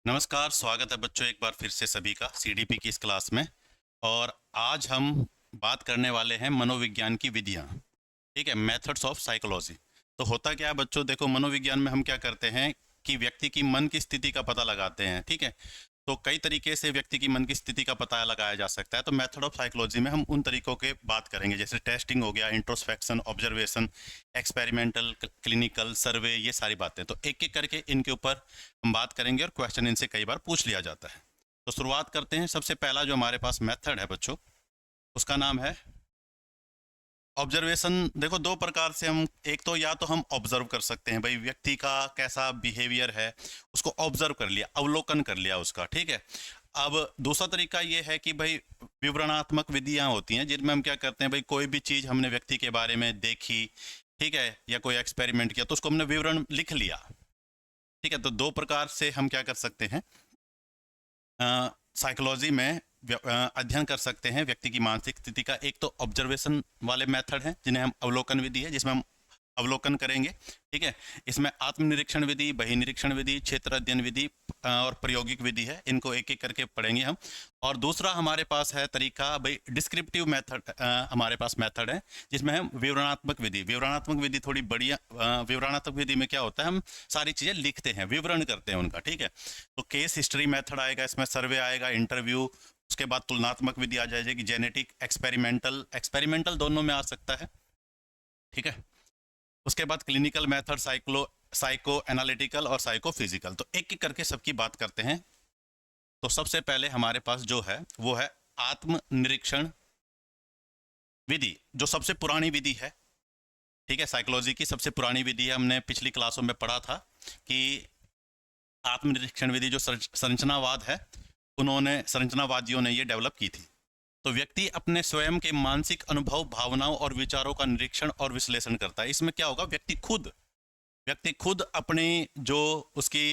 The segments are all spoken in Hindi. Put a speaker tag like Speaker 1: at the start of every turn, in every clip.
Speaker 1: नमस्कार, स्वागत है बच्चों एक बार फिर से सभी का सीडीपी की इस क्लास में। और आज हम बात करने वाले हैं मनोविज्ञान की विधियां। ठीक है, मेथड्स ऑफ साइकोलॉजी। तो होता क्या है बच्चों, देखो मनोविज्ञान में हम क्या करते हैं कि व्यक्ति की मन की स्थिति का पता लगाते हैं। ठीक है, तो कई तरीके से व्यक्ति की मन की स्थिति का पता लगाया जा सकता है। तो मेथड ऑफ साइकोलॉजी में हम उन तरीकों के बात करेंगे, जैसे टेस्टिंग हो गया, इंट्रोस्पेक्शन, ऑब्जर्वेशन, एक्सपेरिमेंटल, क्लिनिकल, सर्वे, ये सारी बातें। तो एक एक करके इनके ऊपर हम बात करेंगे और क्वेश्चन इनसे कई बार पूछ लिया जाता है। तो शुरुआत करते हैं। सबसे पहला जो हमारे पास मेथड है बच्चों, उसका नाम है ऑब्जर्वेशन। देखो दो प्रकार से हम, एक तो या तो हम ऑब्जर्व कर सकते हैं, भाई व्यक्ति का कैसा बिहेवियर है उसको ऑब्जर्व कर लिया, अवलोकन कर लिया उसका। ठीक है, अब दूसरा तरीका ये है कि भाई विवरणात्मक विधियां होती हैं, जिनमें हम क्या करते हैं, भाई कोई भी चीज हमने व्यक्ति के बारे में देखी, ठीक है, या कोई एक्सपेरिमेंट किया तो उसको हमने विवरण लिख लिया। ठीक है, तो दो प्रकार से हम क्या कर सकते हैं, साइकोलॉजी में अध्ययन कर सकते हैं व्यक्ति की मानसिक स्थिति का। एक तो ऑब्जर्वेशन वाले मेथड हैं जिन्हें हम अवलोकन विधि है, जिसमें हम अवलोकन करेंगे। ठीक है, इसमें आत्मनिरीक्षण विधि, बहिनिरीक्षण विधि, क्षेत्र अध्ययन विधि और प्रायोगिक विधि है। इनको एक एक करके पढ़ेंगे हम। और दूसरा हमारे पास है तरीका, भाई डिस्क्रिप्टिव मेथड हमारे पास मेथड है, जिसमें हम विवरणात्मक विधि। विवरणात्मक विधि थोड़ी बढ़िया। विवरणात्मक विधि में क्या होता है, हम सारी चीज़ें लिखते हैं, विवरण करते हैं उनका। ठीक है, तो केस हिस्ट्री मेथड आएगा, इसमें सर्वे आएगा, इंटरव्यू, उसके बाद तुलनात्मक विधि आ जाएगी, जेनेटिक, एक्सपेरिमेंटल। एक्सपेरिमेंटल दोनों में आ सकता है। ठीक है, उसके बाद क्लिनिकल मेथड, साइको एनालिटिकल और साइको फिजिकल। तो एक एक करके सबकी बात करते हैं। तो सबसे पहले हमारे पास जो है वो है आत्मनिरीक्षण विधि, जो सबसे पुरानी विधि है। ठीक है, साइकोलॉजी की सबसे पुरानी विधि है। हमने पिछली क्लासों में पढ़ा था कि आत्मनिरीक्षण विधि जो संरचनावाद है, उन्होंने, संरचनावादियों ने ये डेवलप की थी। तो व्यक्ति अपने स्वयं के मानसिक अनुभव, भावनाओं और विचारों का निरीक्षण और विश्लेषण करता है। इसमें क्या होगा, व्यक्ति खुद अपने जो उसकी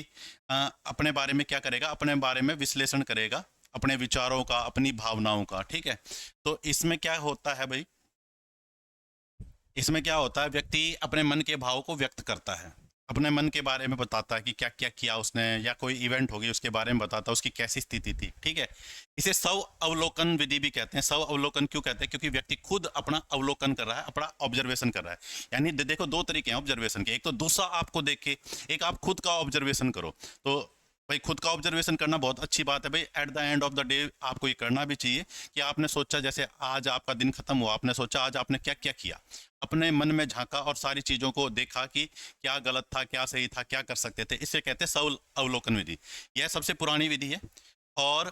Speaker 1: अपने बारे में क्या करेगा, अपने बारे में विश्लेषण करेगा, अपने विचारों का, अपनी भावनाओं का। ठीक है, तो इसमें क्या होता है भाई, इसमें क्या होता है, व्यक्ति अपने मन के भाव को व्यक्त करता है, अपने मन के बारे में बताता है कि क्या क्या किया उसने, या कोई इवेंट होगी उसके बारे में बताता है, उसकी कैसी स्थिति थी। ठीक है, इसे स्व अवलोकन विधि भी कहते हैं। स्व अवलोकन क्यों कहते हैं, क्योंकि व्यक्ति खुद अपना अवलोकन कर रहा है, अपना ऑब्जर्वेशन कर रहा है। यानी देखो दो तरीके हैं ऑब्जर्वेशन के, एक तो दूसरा आपको देख के, एक आप खुद का ऑब्जर्वेशन करो। तो भाई खुद का ऑब्जर्वेशन करना बहुत अच्छी बात है भाई। At the end of the day आपको ये करना भी चाहिए कि आपने सोचा, जैसे आज आपका दिन खत्म हुआ, आपने सोचा आज आपने क्या क्या किया, अपने मन में झांका और सारी चीज़ों को देखा कि क्या गलत था, क्या सही था, क्या कर सकते थे। इसे कहते हैं स्व अवलोकन विधि। यह सबसे पुरानी विधि है। और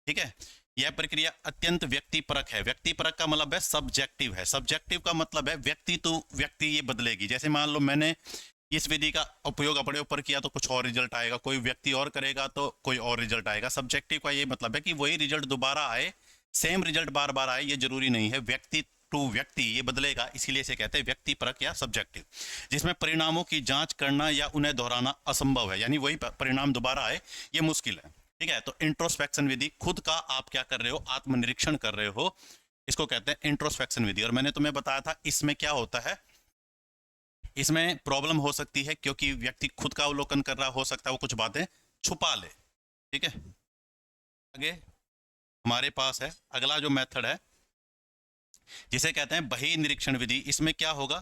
Speaker 1: ठीक है, यह प्रक्रिया अत्यंत व्यक्तिपरक है। व्यक्तिपरक का मतलब है सब्जेक्टिव है। सब्जेक्टिव का मतलब है व्यक्ति टू व्यक्ति ये बदलेगी। जैसे मान लो मैंने इस विधि का उपयोग अपने ऊपर किया तो कुछ और रिजल्ट आएगा, कोई व्यक्ति और करेगा तो कोई और रिजल्ट आएगा। सब्जेक्टिव का ये मतलब है कि वही रिजल्ट दोबारा आए, सेम रिजल्ट बार बार आए, ये जरूरी नहीं है। व्यक्ति टू व्यक्ति ये बदलेगा, इसीलिए इसे कहते हैं व्यक्तिपरक या सब्जेक्टिव, जिसमें परिणामों की जांच करना या उन्हें दोहराना असंभव है। यानी वही परिणाम दोबारा आए ये मुश्किल है। ठीक है, तो इंट्रोस्पेक्शन विधि, खुद का आप क्या कर रहे हो, आत्मनिरीक्षण कर रहे हो, इसको कहते हैं इंट्रोस्पेक्शन विधि। और मैंने तुम्हें बताया था इसमें क्या होता है, इसमें प्रॉब्लम हो सकती है क्योंकि व्यक्ति खुद का अवलोकन कर रहा, हो सकता है वो कुछ बातें छुपा ले। ठीक है, आगे हमारे पास है अगला जो मेथड है, जिसे कहते हैं बहि निरीक्षण विधि। इसमें क्या होगा,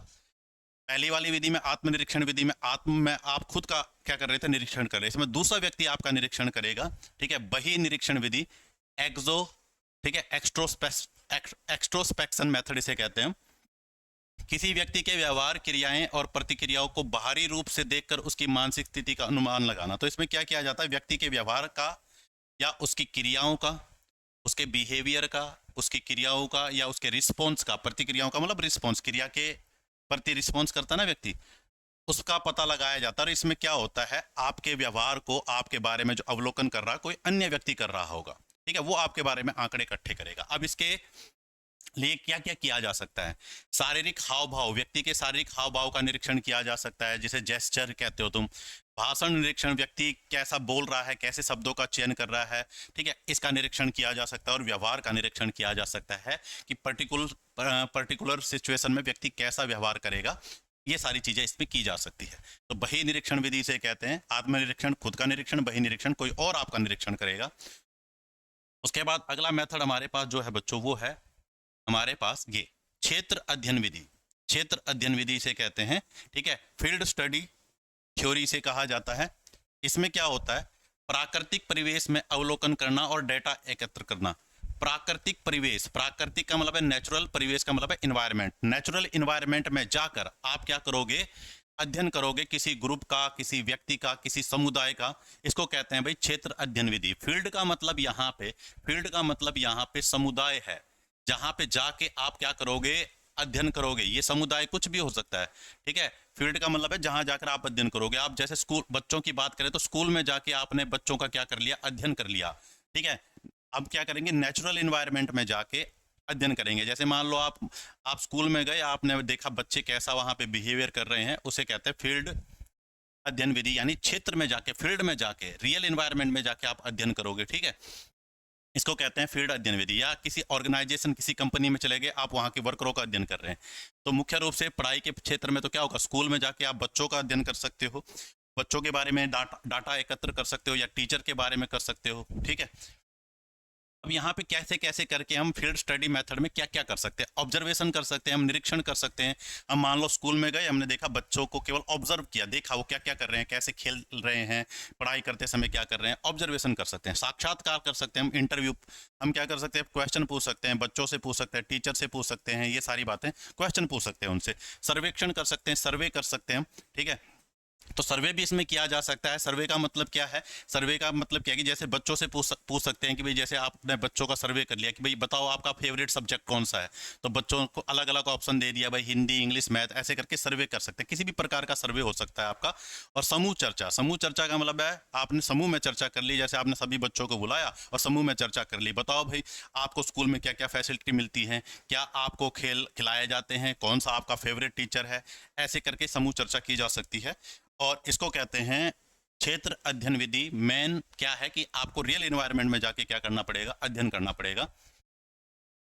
Speaker 1: पहली वाली विधि में, आत्मनिरीक्षण विधि में, आत्म में आप खुद का क्या कर रहे थे, निरीक्षण कर रहे, इसमें दूसरा व्यक्ति आपका निरीक्षण करेगा। ठीक है, बहि निरीक्षण विधि, एक्सो, ठीक है, एक्सट्रोस्पेक्शन मेथड इसे कहते हैं। किसी व्यक्ति के व्यवहार, क्रियाएं और प्रतिक्रियाओं को बाहरी रूप से देखकर उसकी मानसिक स्थिति का अनुमान लगाना। तो इसमें क्या किया जाता है, व्यक्ति के व्यवहार का या उसकी क्रियाओं का, उसके बिहेवियर का, उसकी क्रियाओं का या उसके रिस्पॉन्स का, प्रतिक्रियाओं का मतलब रिस्पॉन्स, क्रिया के प्रति रिस्पॉन्स करता है ना व्यक्ति, उसका पता लगाया जाता है। और इसमें क्या होता है, आपके व्यवहार को, आपके बारे में जो अवलोकन कर रहा कोई अन्य व्यक्ति कर रहा होगा, ठीक है, वो आपके बारे में आंकड़े इकट्ठे करेगा। अब इसके लिए क्या क्या किया जा सकता है, शारीरिक हाव भाव, व्यक्ति के शारीरिक हाव भाव का निरीक्षण किया जा सकता है, जिसे जेस्चर कहते हो तुम। भाषण निरीक्षण, व्यक्ति कैसा बोल रहा है, कैसे शब्दों का चयन कर रहा है, ठीक है, इसका निरीक्षण किया जा सकता है। और व्यवहार का निरीक्षण किया जा सकता है कि पर्टिकुलर सिचुएशन में व्यक्ति कैसा व्यवहार करेगा, ये सारी चीजें इसमें की जा सकती है। तो बही निरीक्षण विधि से कहते हैं आत्मनिरीक्षण, खुद का निरीक्षण, बही निरीक्षण कोई और आपका निरीक्षण करेगा। उसके बाद अगला मेथड हमारे पास जो है बच्चों वो है हमारे पास ये क्षेत्र अध्ययन विधि। क्षेत्र अध्ययन विधि से कहते हैं, ठीक है, फील्ड स्टडी थ्योरी से कहा जाता है। इसमें क्या होता है, प्राकृतिक परिवेश में अवलोकन करना और डेटा एकत्र करना। प्राकृतिक परिवेश, प्राकृतिक का मतलब है नेचुरल, परिवेश का मतलब है इन्वायरमेंट। नेचुरल इन्वायरमेंट में जाकर आप क्या करोगे, अध्ययन करोगे किसी ग्रुप का, किसी व्यक्ति का, किसी समुदाय का। इसको कहते हैं भाई क्षेत्र अध्ययन विधि। फील्ड का मतलब यहाँ पे, फील्ड का मतलब यहाँ पे समुदाय है, जहां पे जाके आप क्या करोगे, अध्ययन करोगे। ये समुदाय कुछ भी हो सकता है, ठीक है। फील्ड का मतलब है जहां जाकर आप अध्ययन करोगे। आप जैसे स्कूल बच्चों की बात करें तो स्कूल में जाके आपने बच्चों का क्या कर लिया, अध्ययन कर लिया, ठीक है। अब क्या करेंगे, नेचुरल इन्वायरमेंट में जाके अध्ययन करेंगे। जैसे मान लो आप स्कूल में गए, आपने देखा बच्चे कैसा वहां पे बिहेवियर कर रहे हैं, उसे कहते हैं फील्ड अध्ययन विधि। यानी क्षेत्र में जाके, फील्ड में जाके, रियल इन्वायरमेंट में जाके आप अध्ययन करोगे, ठीक है। इसको कहते हैं फील्ड अध्ययन विधि। या किसी ऑर्गेनाइजेशन, किसी कंपनी में चले गए, आप वहाँ के वर्करों का अध्ययन कर रहे हैं। तो मुख्य रूप से पढ़ाई के क्षेत्र में तो क्या होगा, स्कूल में जाके आप बच्चों का अध्ययन कर सकते हो, बच्चों के बारे में डाटा एकत्र कर सकते हो, या टीचर के बारे में कर सकते हो, ठीक है। अब यहाँ पे कैसे कैसे करके हम फील्ड स्टडी मेथड में क्या क्या कर सकते हैं, ऑब्जर्वेशन कर सकते हैं, हम निरीक्षण कर सकते हैं। हम मान लो स्कूल में गए, हमने देखा बच्चों को, केवल ऑब्जर्व किया, देखा वो क्या क्या कर रहे हैं, कैसे खेल रहे हैं, पढ़ाई करते समय क्या कर रहे हैं, ऑब्जर्वेशन कर सकते हैं। साक्षात्कार कर सकते हैं, हम इंटरव्यू, हम क्या कर सकते हैं, क्वेश्चन पूछ सकते हैं, बच्चों से पूछ सकते हैं, टीचर से पूछ सकते हैं, ये सारी बातें क्वेश्चन पूछ सकते हैं उनसे। सर्वेक्षण कर सकते हैं, सर्वे कर सकते हैं, ठीक है। तो सर्वे भी इसमें किया जा सकता है। सर्वे का मतलब क्या है, सर्वे का मतलब क्या है कि जैसे बच्चों से पूछ सकते हैं कि भाई, जैसे आपने बच्चों का सर्वे कर लिया कि भाई बताओ आपका फेवरेट सब्जेक्ट कौन सा है, तो बच्चों को अलग अलग ऑप्शन दे दिया, भाई हिंदी, इंग्लिश, मैथ, ऐसे करके सर्वे कर सकते हैं। किसी भी प्रकार का सर्वे हो सकता है आपका। और समूह चर्चा, समूह चर्चा का मतलब है आपने समूह में चर्चा कर ली, जैसे आपने सभी बच्चों को बुलाया और समूह में चर्चा कर ली, बताओ भाई आपको स्कूल में क्या क्या फैसिलिटी मिलती है, क्या आपको खेल खिलाए जाते हैं, कौन सा आपका फेवरेट टीचर है, ऐसे करके समूह चर्चा की जा सकती है। और इसको कहते हैं क्षेत्र अध्ययन विधि। मेन क्या है कि आपको रियल एनवायरनमेंट में जाके क्या करना पड़ेगा, अध्ययन करना पड़ेगा।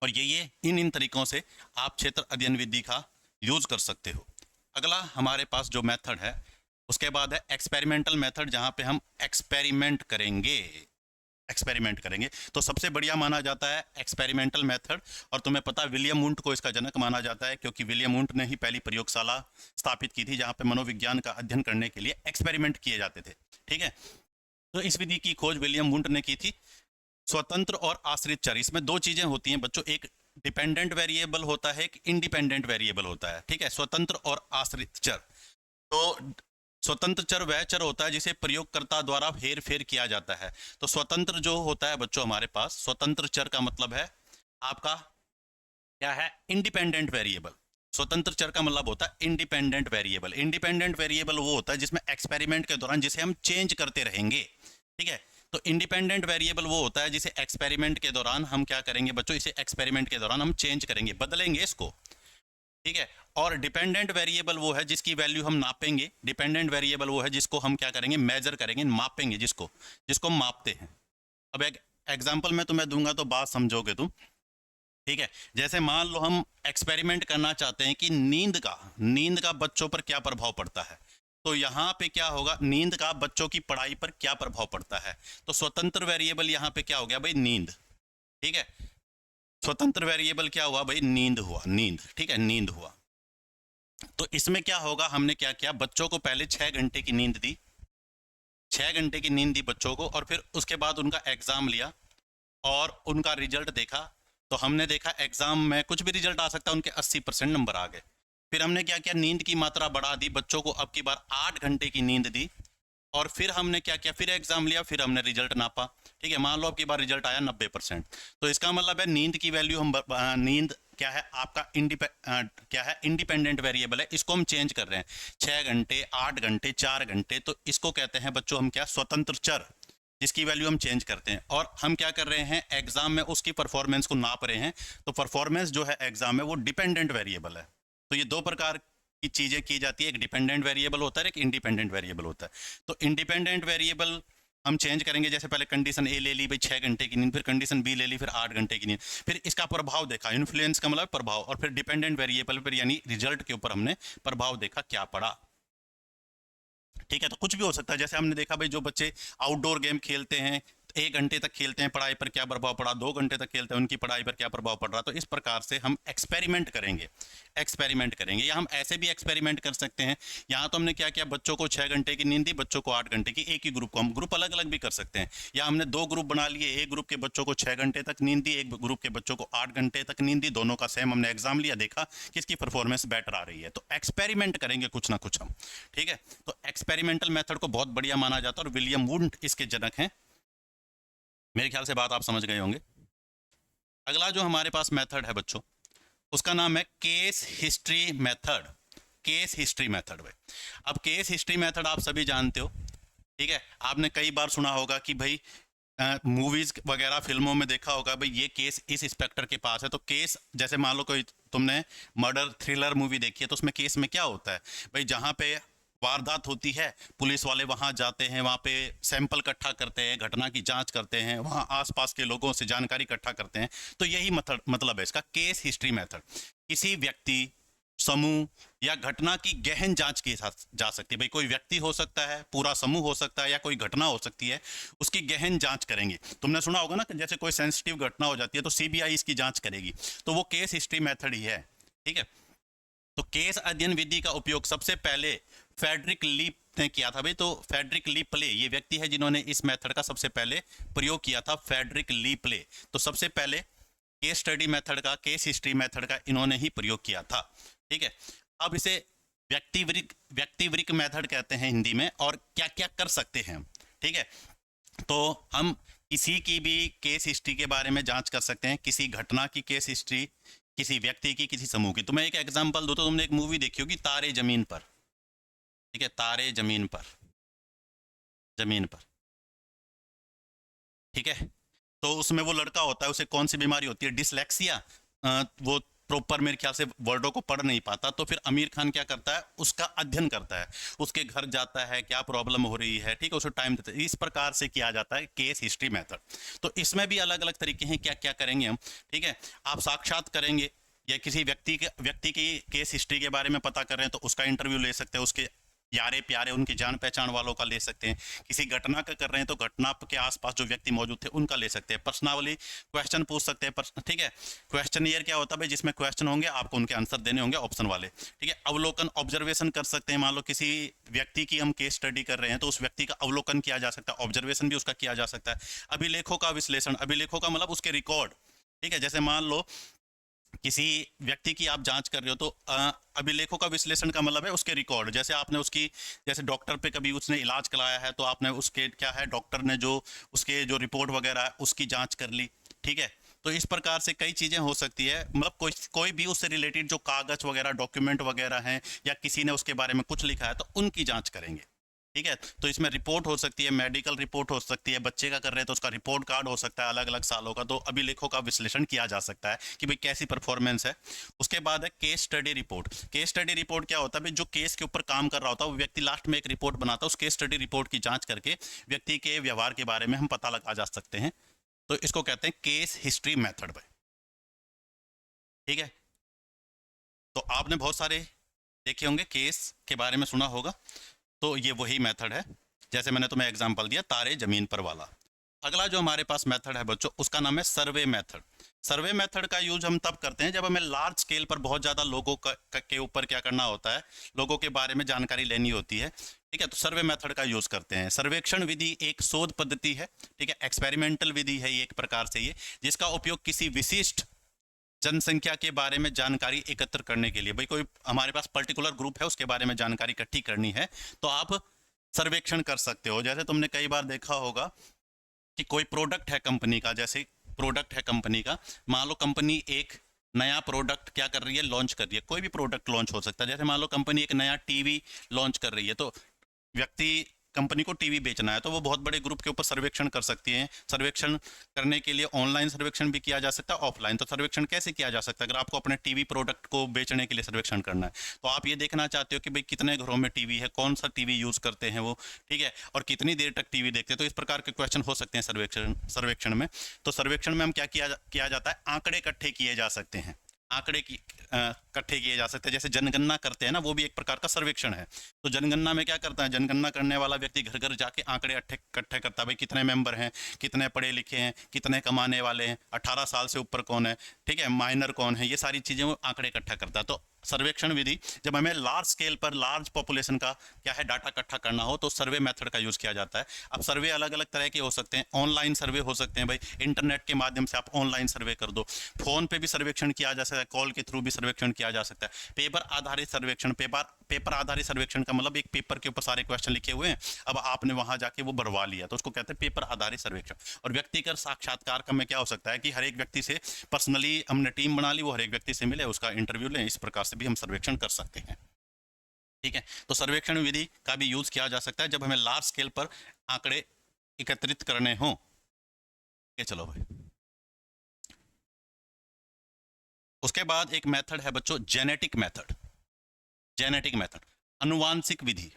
Speaker 1: और ये इन तरीकों से आप क्षेत्र अध्ययन विधि का यूज कर सकते हो। अगला हमारे पास जो मेथड है उसके बाद है एक्सपेरिमेंटल मेथड, जहां पे हम एक्सपेरिमेंट करेंगे, एक्सपेरिमेंट करेंगे। तो सबसे बढ़िया माना जाता है एक्सपेरिमेंटल मेथड। और तुम्हें पता है विलियम वुंट को इसका जनक माना जाता है, क्योंकि विलियम वुंट ने ही पहली प्रयोगशाला स्थापित की थी जहां पे मनोविज्ञान का अध्ययन करने के लिए एक्सपेरिमेंट किए जाते थे, ठीक है। तो इस विधि की खोज विलियम वुंट ने की थी। स्वतंत्र और आश्रित चर, इसमें दो चीजें होती हैं बच्चों, एक डिपेंडेंट वेरिएबल होता है, एक इंडिपेंडेंट वेरिएबल होता है, ठीक है। स्वतंत्र और आश्रित चर। तो स्वतंत्र चर वह चर होता है जिसे प्रयोगकर्ता द्वारा हेर फेर किया जाता है। तो स्वतंत्र जो होता है बच्चों हमारे पास, स्वतंत्र चर का मतलब है आपका क्या है, इंडिपेंडेंट वेरिएबल। स्वतंत्र चर का मतलब होता है इंडिपेंडेंट वेरिएबल। इंडिपेंडेंट वेरिएबल वो होता है जिसमें एक्सपेरिमेंट के दौरान जिसे हम चेंज करते रहेंगे, ठीक है। तो इंडिपेंडेंट वेरिएबल वो होता है जिसे एक्सपेरिमेंट के दौरान हम क्या करेंगे बच्चों, इसे एक्सपेरिमेंट के दौरान हम चेंज करेंगे, बदलेंगे इसको, ठीक है। और डिपेंडेंट वेरिएबल वो है जिसकी वैल्यू हम नापेंगे। डिपेंडेंट वेरिएबल वो है जिसको हम क्या करेंगे, मेजर करेंगे, मापेंगे, जिसको जिसको हम मापते हैं। अब एक एग्जांपल मैं तुम्हें दूंगा तो बात समझोगे तुम, ठीक है। जैसे मान लो हम एक्सपेरिमेंट करना चाहते हैं कि नींद का बच्चों पर क्या प्रभाव पड़ता है। तो यहाँ पे क्या होगा, नींद का बच्चों की पढ़ाई पर क्या प्रभाव पड़ता है। तो स्वतंत्र वेरिएबल यहाँ पे क्या हो गया भाई, नींद, ठीक है। स्वतंत्र वेरिएबल क्या हुआ भाई, नींद हुआ, नींद, ठीक है, नींद हुआ। तो इसमें क्या होगा, हमने क्या किया, बच्चों को पहले 6 घंटे की नींद दी, 6 घंटे की नींद दी बच्चों को, और फिर उसके बाद उनका एग्जाम लिया और उनका रिजल्ट देखा। तो हमने देखा एग्जाम में कुछ भी रिजल्ट आ सकता है, उनके 80% नंबर आ गए। फिर हमने क्या किया, नींद की मात्रा बढ़ा दी, बच्चों को अब की बार 8 घंटे की नींद दी। और फिर हमने क्या किया, फिर एग्जाम लिया, फिर हमने रिजल्ट नापा, ठीक है। मान लो अब की बार रिजल्ट आया 90%। तो इसका मतलब है नींद की वैल्यू हम नींद क्या है आपका, क्या है, इंडिपेंडेंट वेरिएबल है, इसको हम चेंज कर रहे हैं। 6 घंटे, 8 घंटे, 4 घंटे, तो इसको कहते हैं बच्चों हम क्या, स्वतंत्र चर, जिसकी वैल्यू हम चेंज करते हैं। और हम क्या कर रहे हैं, एग्जाम में उसकी परफॉर्मेंस को नाप रहे हैं। तो परफॉर्मेंस जो है एग्जाम में वो डिपेंडेंट वेरिएबल है। तो ये दो प्रकार की चीजें की जाती है, एक डिपेंडेंट वेरिएबल होता है, एक इंडिपेंडेंट वेरिएबल होता है। तो इंडिपेंडेंट वेरिएबल हम चेंज करेंगे, जैसे पहले कंडीशन ए ले ली भाई 6 घंटे की नींद, फिर कंडीशन बी ले ली फिर 8 घंटे की नींद, फिर इसका प्रभाव देखा, इन्फ्लुएंस का मतलब प्रभाव, और फिर डिपेंडेंट वेरिएबल पर यानी रिजल्ट के ऊपर हमने प्रभाव देखा क्या पड़ा। ठीक है, तो कुछ भी हो सकता है, जैसे हमने देखा भाई जो बच्चे आउटडोर गेम खेलते हैं 1 घंटे तक खेलते हैं, पढ़ाई पर क्या प्रभाव पड़ा, 2 घंटे तक खेलते हैं उनकी पढ़ाई पर क्या प्रभाव पड़ रहा। तो इस प्रकार से हम एक्सपेरिमेंट करेंगे, एक्सपेरिमेंट करेंगे, या हम ऐसे भी एक्सपेरिमेंट कर सकते हैं। यहाँ तो हमने क्या किया, बच्चों को 6 घंटे की नींद दी, बच्चों को 8 घंटे की, एक ही ग्रुप को, हम ग्रुप अलग अलग भी कर सकते हैं, या हमने 2 ग्रुप बना लिए, एक ग्रुप के बच्चों को 6 घंटे तक नींद दी, एक ग्रुप के बच्चों को 8 घंटे तक नींद दी, दोनों का सेम हमने एग्जाम लिया, देखा किसकी परफॉर्मेंस बेटर आ रही है। तो एक्सपेरिमेंट करेंगे कुछ ना कुछ हम। ठीक है, तो एक्सपेरिमेंटल मेथड को बहुत बढ़िया माना जाता है और विलियम वुंड इसके जनक हैं। मेरे ख्याल से बात आप समझ गए होंगे। अगला जो हमारे पास मेथड है बच्चों, उसका नाम है case history method. Case history method में, अब केस हिस्ट्री मेथड आप सभी जानते हो। ठीक है, आपने कई बार सुना होगा कि भाई मूवीज वगैरह फिल्मों में देखा होगा भाई ये केस इस इंस्पेक्टर के पास है। तो केस, जैसे मान लो कोई तुमने मर्डर थ्रिलर मूवी देखी है, तो उसमें केस में क्या होता है भाई, जहाँ पे वारदात होती है पुलिस वाले वहां जाते हैं, वहां पे सैंपल इकट्ठा करते हैं, घटना की जांच करते हैं, वहां आसपास के लोगों से जानकारी इकट्ठा करते हैं। तो यही मतलब है इसका केस हिस्ट्री मेथड। किसी व्यक्ति, समूह या घटना की गहन जांच की जा सकती है। भाई कोई व्यक्ति हो सकता है, पूरा समूह हो सकता है, या कोई घटना हो सकती है, उसकी गहन जांच करेंगे। तुमने सुना होगा ना कि जैसे कोई सेंसिटिव घटना हो जाती है तो सीबीआई इसकी जांच करेगी, तो वो केस हिस्ट्री मेथड ही है। ठीक है, तो केस अध्ययन विधि का उपयोग सबसे पहले फेडरिक लीप ने किया था। भाई तो फेडरिक लीपले ये व्यक्ति है जिन्होंने इस मेथड का सबसे पहले प्रयोग किया था, फेडरिक लीपले। तो सबसे पहले केस स्टडी मेथड का, केस हिस्ट्री मेथड का इन्होंने ही प्रयोग किया था। ठीक है, अब इसे व्यक्तिवृक मेथड कहते हैं हिंदी में। और क्या क्या कर सकते हैं हम, ठीक है, तो हम किसी की भी केस हिस्ट्री के बारे में जांच कर सकते हैं, किसी घटना की केस हिस्ट्री, किसी व्यक्ति की, किसी समूह की। तो मैं एक एग्जांपल दूं तो तुमने एक मूवी देखी होगी तारे जमीन पर। ठीक है, तारे जमीन पर, जमीन पर। ठीक है, तो उसमें वो लड़का होता है, उसे कौन सी बीमारी होती है, डिसलेक्सिया। वो प्रॉपर मेरे ख्याल से वर्डों को पढ़ नहीं पाता। तो फिर आमिर खान क्या करता है, उसका अध्ययन करता है, उसके घर जाता है, क्या प्रॉब्लम हो रही है, ठीक है, उसे टाइम देता है। इस प्रकार से किया जाता है केस हिस्ट्री मेथड। तो इसमें भी अलग अलग तरीके हैं, क्या क्या करेंगे हम। ठीक है, आप साक्षात करेंगे, या किसी व्यक्ति की केस हिस्ट्री के बारे में पता कर रहे हैं तो उसका इंटरव्यू ले सकते हैं, उसके यारे प्यारे उनकी जान पहचान वालों का ले सकते हैं। किसी घटना का कर रहे हैं तो घटना के आसपास जो व्यक्ति मौजूद थे उनका ले सकते हैं। पर्सनली क्वेश्चन पूछ सकते हैं। ठीक है, क्वेश्चनियर क्या होता है भाई, जिसमें क्वेश्चन होंगे आपको उनके आंसर देने होंगे ऑप्शन वाले। ठीक है, अवलोकन, ऑब्जर्वेशन कर सकते हैं। मान लो किसी व्यक्ति की हम केस स्टडी कर रहे हैं तो उस व्यक्ति का अवलोकन किया जा सकता है, ऑब्जर्वेशन भी उसका किया जा सकता है। अभिलेखों का विश्लेषण, अभिलेखों का मतलब उसके रिकॉर्ड। ठीक है, जैसे मान लो किसी व्यक्ति की आप जांच कर रहे हो तो अभिलेखों का विश्लेषण का मतलब है उसके रिकॉर्ड। जैसे आपने उसकी, जैसे डॉक्टर पे कभी उसने इलाज कराया है तो आपने उसके क्या है, डॉक्टर ने जो उसके जो रिपोर्ट वगैरह है उसकी जांच कर ली। ठीक है, तो इस प्रकार से कई चीज़ें हो सकती है, मतलब कोई भी उससे रिलेटेड जो कागज वगैरह, डॉक्यूमेंट वगैरह हैं, या किसी ने उसके बारे में कुछ लिखा है तो उनकी जांच करेंगे। ठीक है, तो इसमें रिपोर्ट हो सकती है, मेडिकल रिपोर्ट हो सकती है, बच्चे का कर रहे हैं तो उसका रिपोर्ट कार्ड हो सकता है अलग अलग सालों का। तो अभिलेखों का विश्लेषण किया जा सकता है कि भाई कैसी परफॉर्मेंस है। उसके बाद है case study report. Case study report क्या होता है भाई, जो केस के ऊपर काम कर रहा होता है वो व्यक्ति लास्ट में एक रिपोर्ट बनाता है। उस केस स्टडी रिपोर्ट की जांच करके व्यक्ति के व्यवहार के बारे में हम पता लगा जा सकते हैं। तो इसको कहते हैं केस हिस्ट्री मेथड में। ठीक है, तो आपने बहुत सारे देखे होंगे, केस के बारे में सुना होगा। तो ये वही मेथड है, जैसे मैंने तुम्हें एग्जांपल दिया तारे जमीन पर वाला। अगला जो हमारे पास मेथड है बच्चों, उसका नाम है सर्वे मेथड। सर्वे मेथड का यूज हम तब करते हैं जब हमें लार्ज स्केल पर बहुत ज़्यादा लोगों के ऊपर क्या करना होता है, लोगों के बारे में जानकारी लेनी होती है। ठीक है, तो सर्वे मेथड का यूज करते हैं। सर्वेक्षण विधि एक शोध पद्धति है। ठीक है, एक्सपेरिमेंटल विधि है ये एक प्रकार से, ये जिसका उपयोग किसी विशिष्ट जनसंख्या के बारे में जानकारी एकत्र करने के लिए, भाई कोई हमारे पास पर्टिकुलर ग्रुप है उसके बारे में जानकारी इकट्ठी करनी है तो आप सर्वेक्षण कर सकते हो। जैसे तुमने कई बार देखा होगा कि कोई प्रोडक्ट है कंपनी का, जैसे प्रोडक्ट है कंपनी का, मान लो कंपनी एक नया प्रोडक्ट क्या कर रही है, लॉन्च कर रही है। कोई भी प्रोडक्ट लॉन्च हो सकता है, जैसे मान लो कंपनी एक नया टीवी लॉन्च कर रही है तो व्यक्ति कंपनी को टीवी बेचना है तो वो बहुत बड़े ग्रुप के ऊपर सर्वेक्षण कर सकती है। सर्वेक्षण करने के लिए ऑनलाइन सर्वेक्षण भी किया जा सकता है, ऑफलाइन। तो सर्वेक्षण कैसे किया जा सकता है? अगर आपको अपने टीवी प्रोडक्ट को बेचने के लिए सर्वेक्षण करना है तो आप ये देखना चाहते हो कि भाई कितने घरों में टीवी है, कौन सा टीवी यूज़ करते हैं वो, ठीक है, और कितनी देर तक टीवी देखते हैं। तो इस प्रकार के क्वेश्चन हो सकते हैं सर्वेक्षण में। तो सर्वेक्षण में हम क्या किया जाता है, आंकड़े इकट्ठे किए जा सकते हैं, आंकड़े की इकट्ठे किए जा सकते हैं। जैसे जनगणना करते हैं ना, वो भी एक प्रकार का सर्वेक्षण है। तो जनगणना में क्या करता है, जनगणना करने वाला व्यक्ति घर घर जाके आंकड़े इकट्ठे करता है, भाई कितने मेंबर हैं, कितने पढ़े लिखे हैं, कितने कमाने वाले हैं, 18 साल से ऊपर कौन है, ठीक है, माइनर कौन है, ये सारी चीज़ें वो आंकड़े इकट्ठा करता है। तो सर्वेक्षण विधि, जब हमें लार्ज स्केल पर लार्ज पॉपुलेशन का क्या है डाटा इकट्ठा करना हो तो सर्वे मेथड का यूज़ किया जाता है। अब सर्वे अलग अलग तरह के हो सकते हैं, ऑनलाइन सर्वे हो सकते हैं, भाई इंटरनेट के माध्यम से आप ऑनलाइन सर्वे कर दो, फोन पे भी सर्वेक्षण किया जा सकता है, कॉल के थ्रू भी सर्वेक्षण किया जा सकता है, पेपर आधारित सर्वेक्षण। पेपर आधारित सर्वेक्षण का मतलब एक पेपर के ऊपर सारे क्वेश्चन लिखे हुए हैं, अब आपने वहां जाके वो भरवा लिया, तो उसको कहते हैं पेपर आधारित सर्वेक्षण। और व्यक्तिगत साक्षात्कार का में क्या हो सकता है कि हर एक व्यक्ति से पर्सनली हमने टीम बना ली, वो हर एक व्यक्ति से मिले, उसका इंटरव्यू लें, इस प्रकार से भी हम सर्वेक्षण कर सकते हैं, ठीक है। तो सर्वेक्षण विधि का भी यूज किया जा सकता है जब हमें लार्ज स्केल पर आंकड़े एकत्रित करने हों। चलो भाई, उसके बाद एक मेथड है बच्चों जेनेटिक मेथड। जेनेटिक मेथड, अनुवांशिक विधि,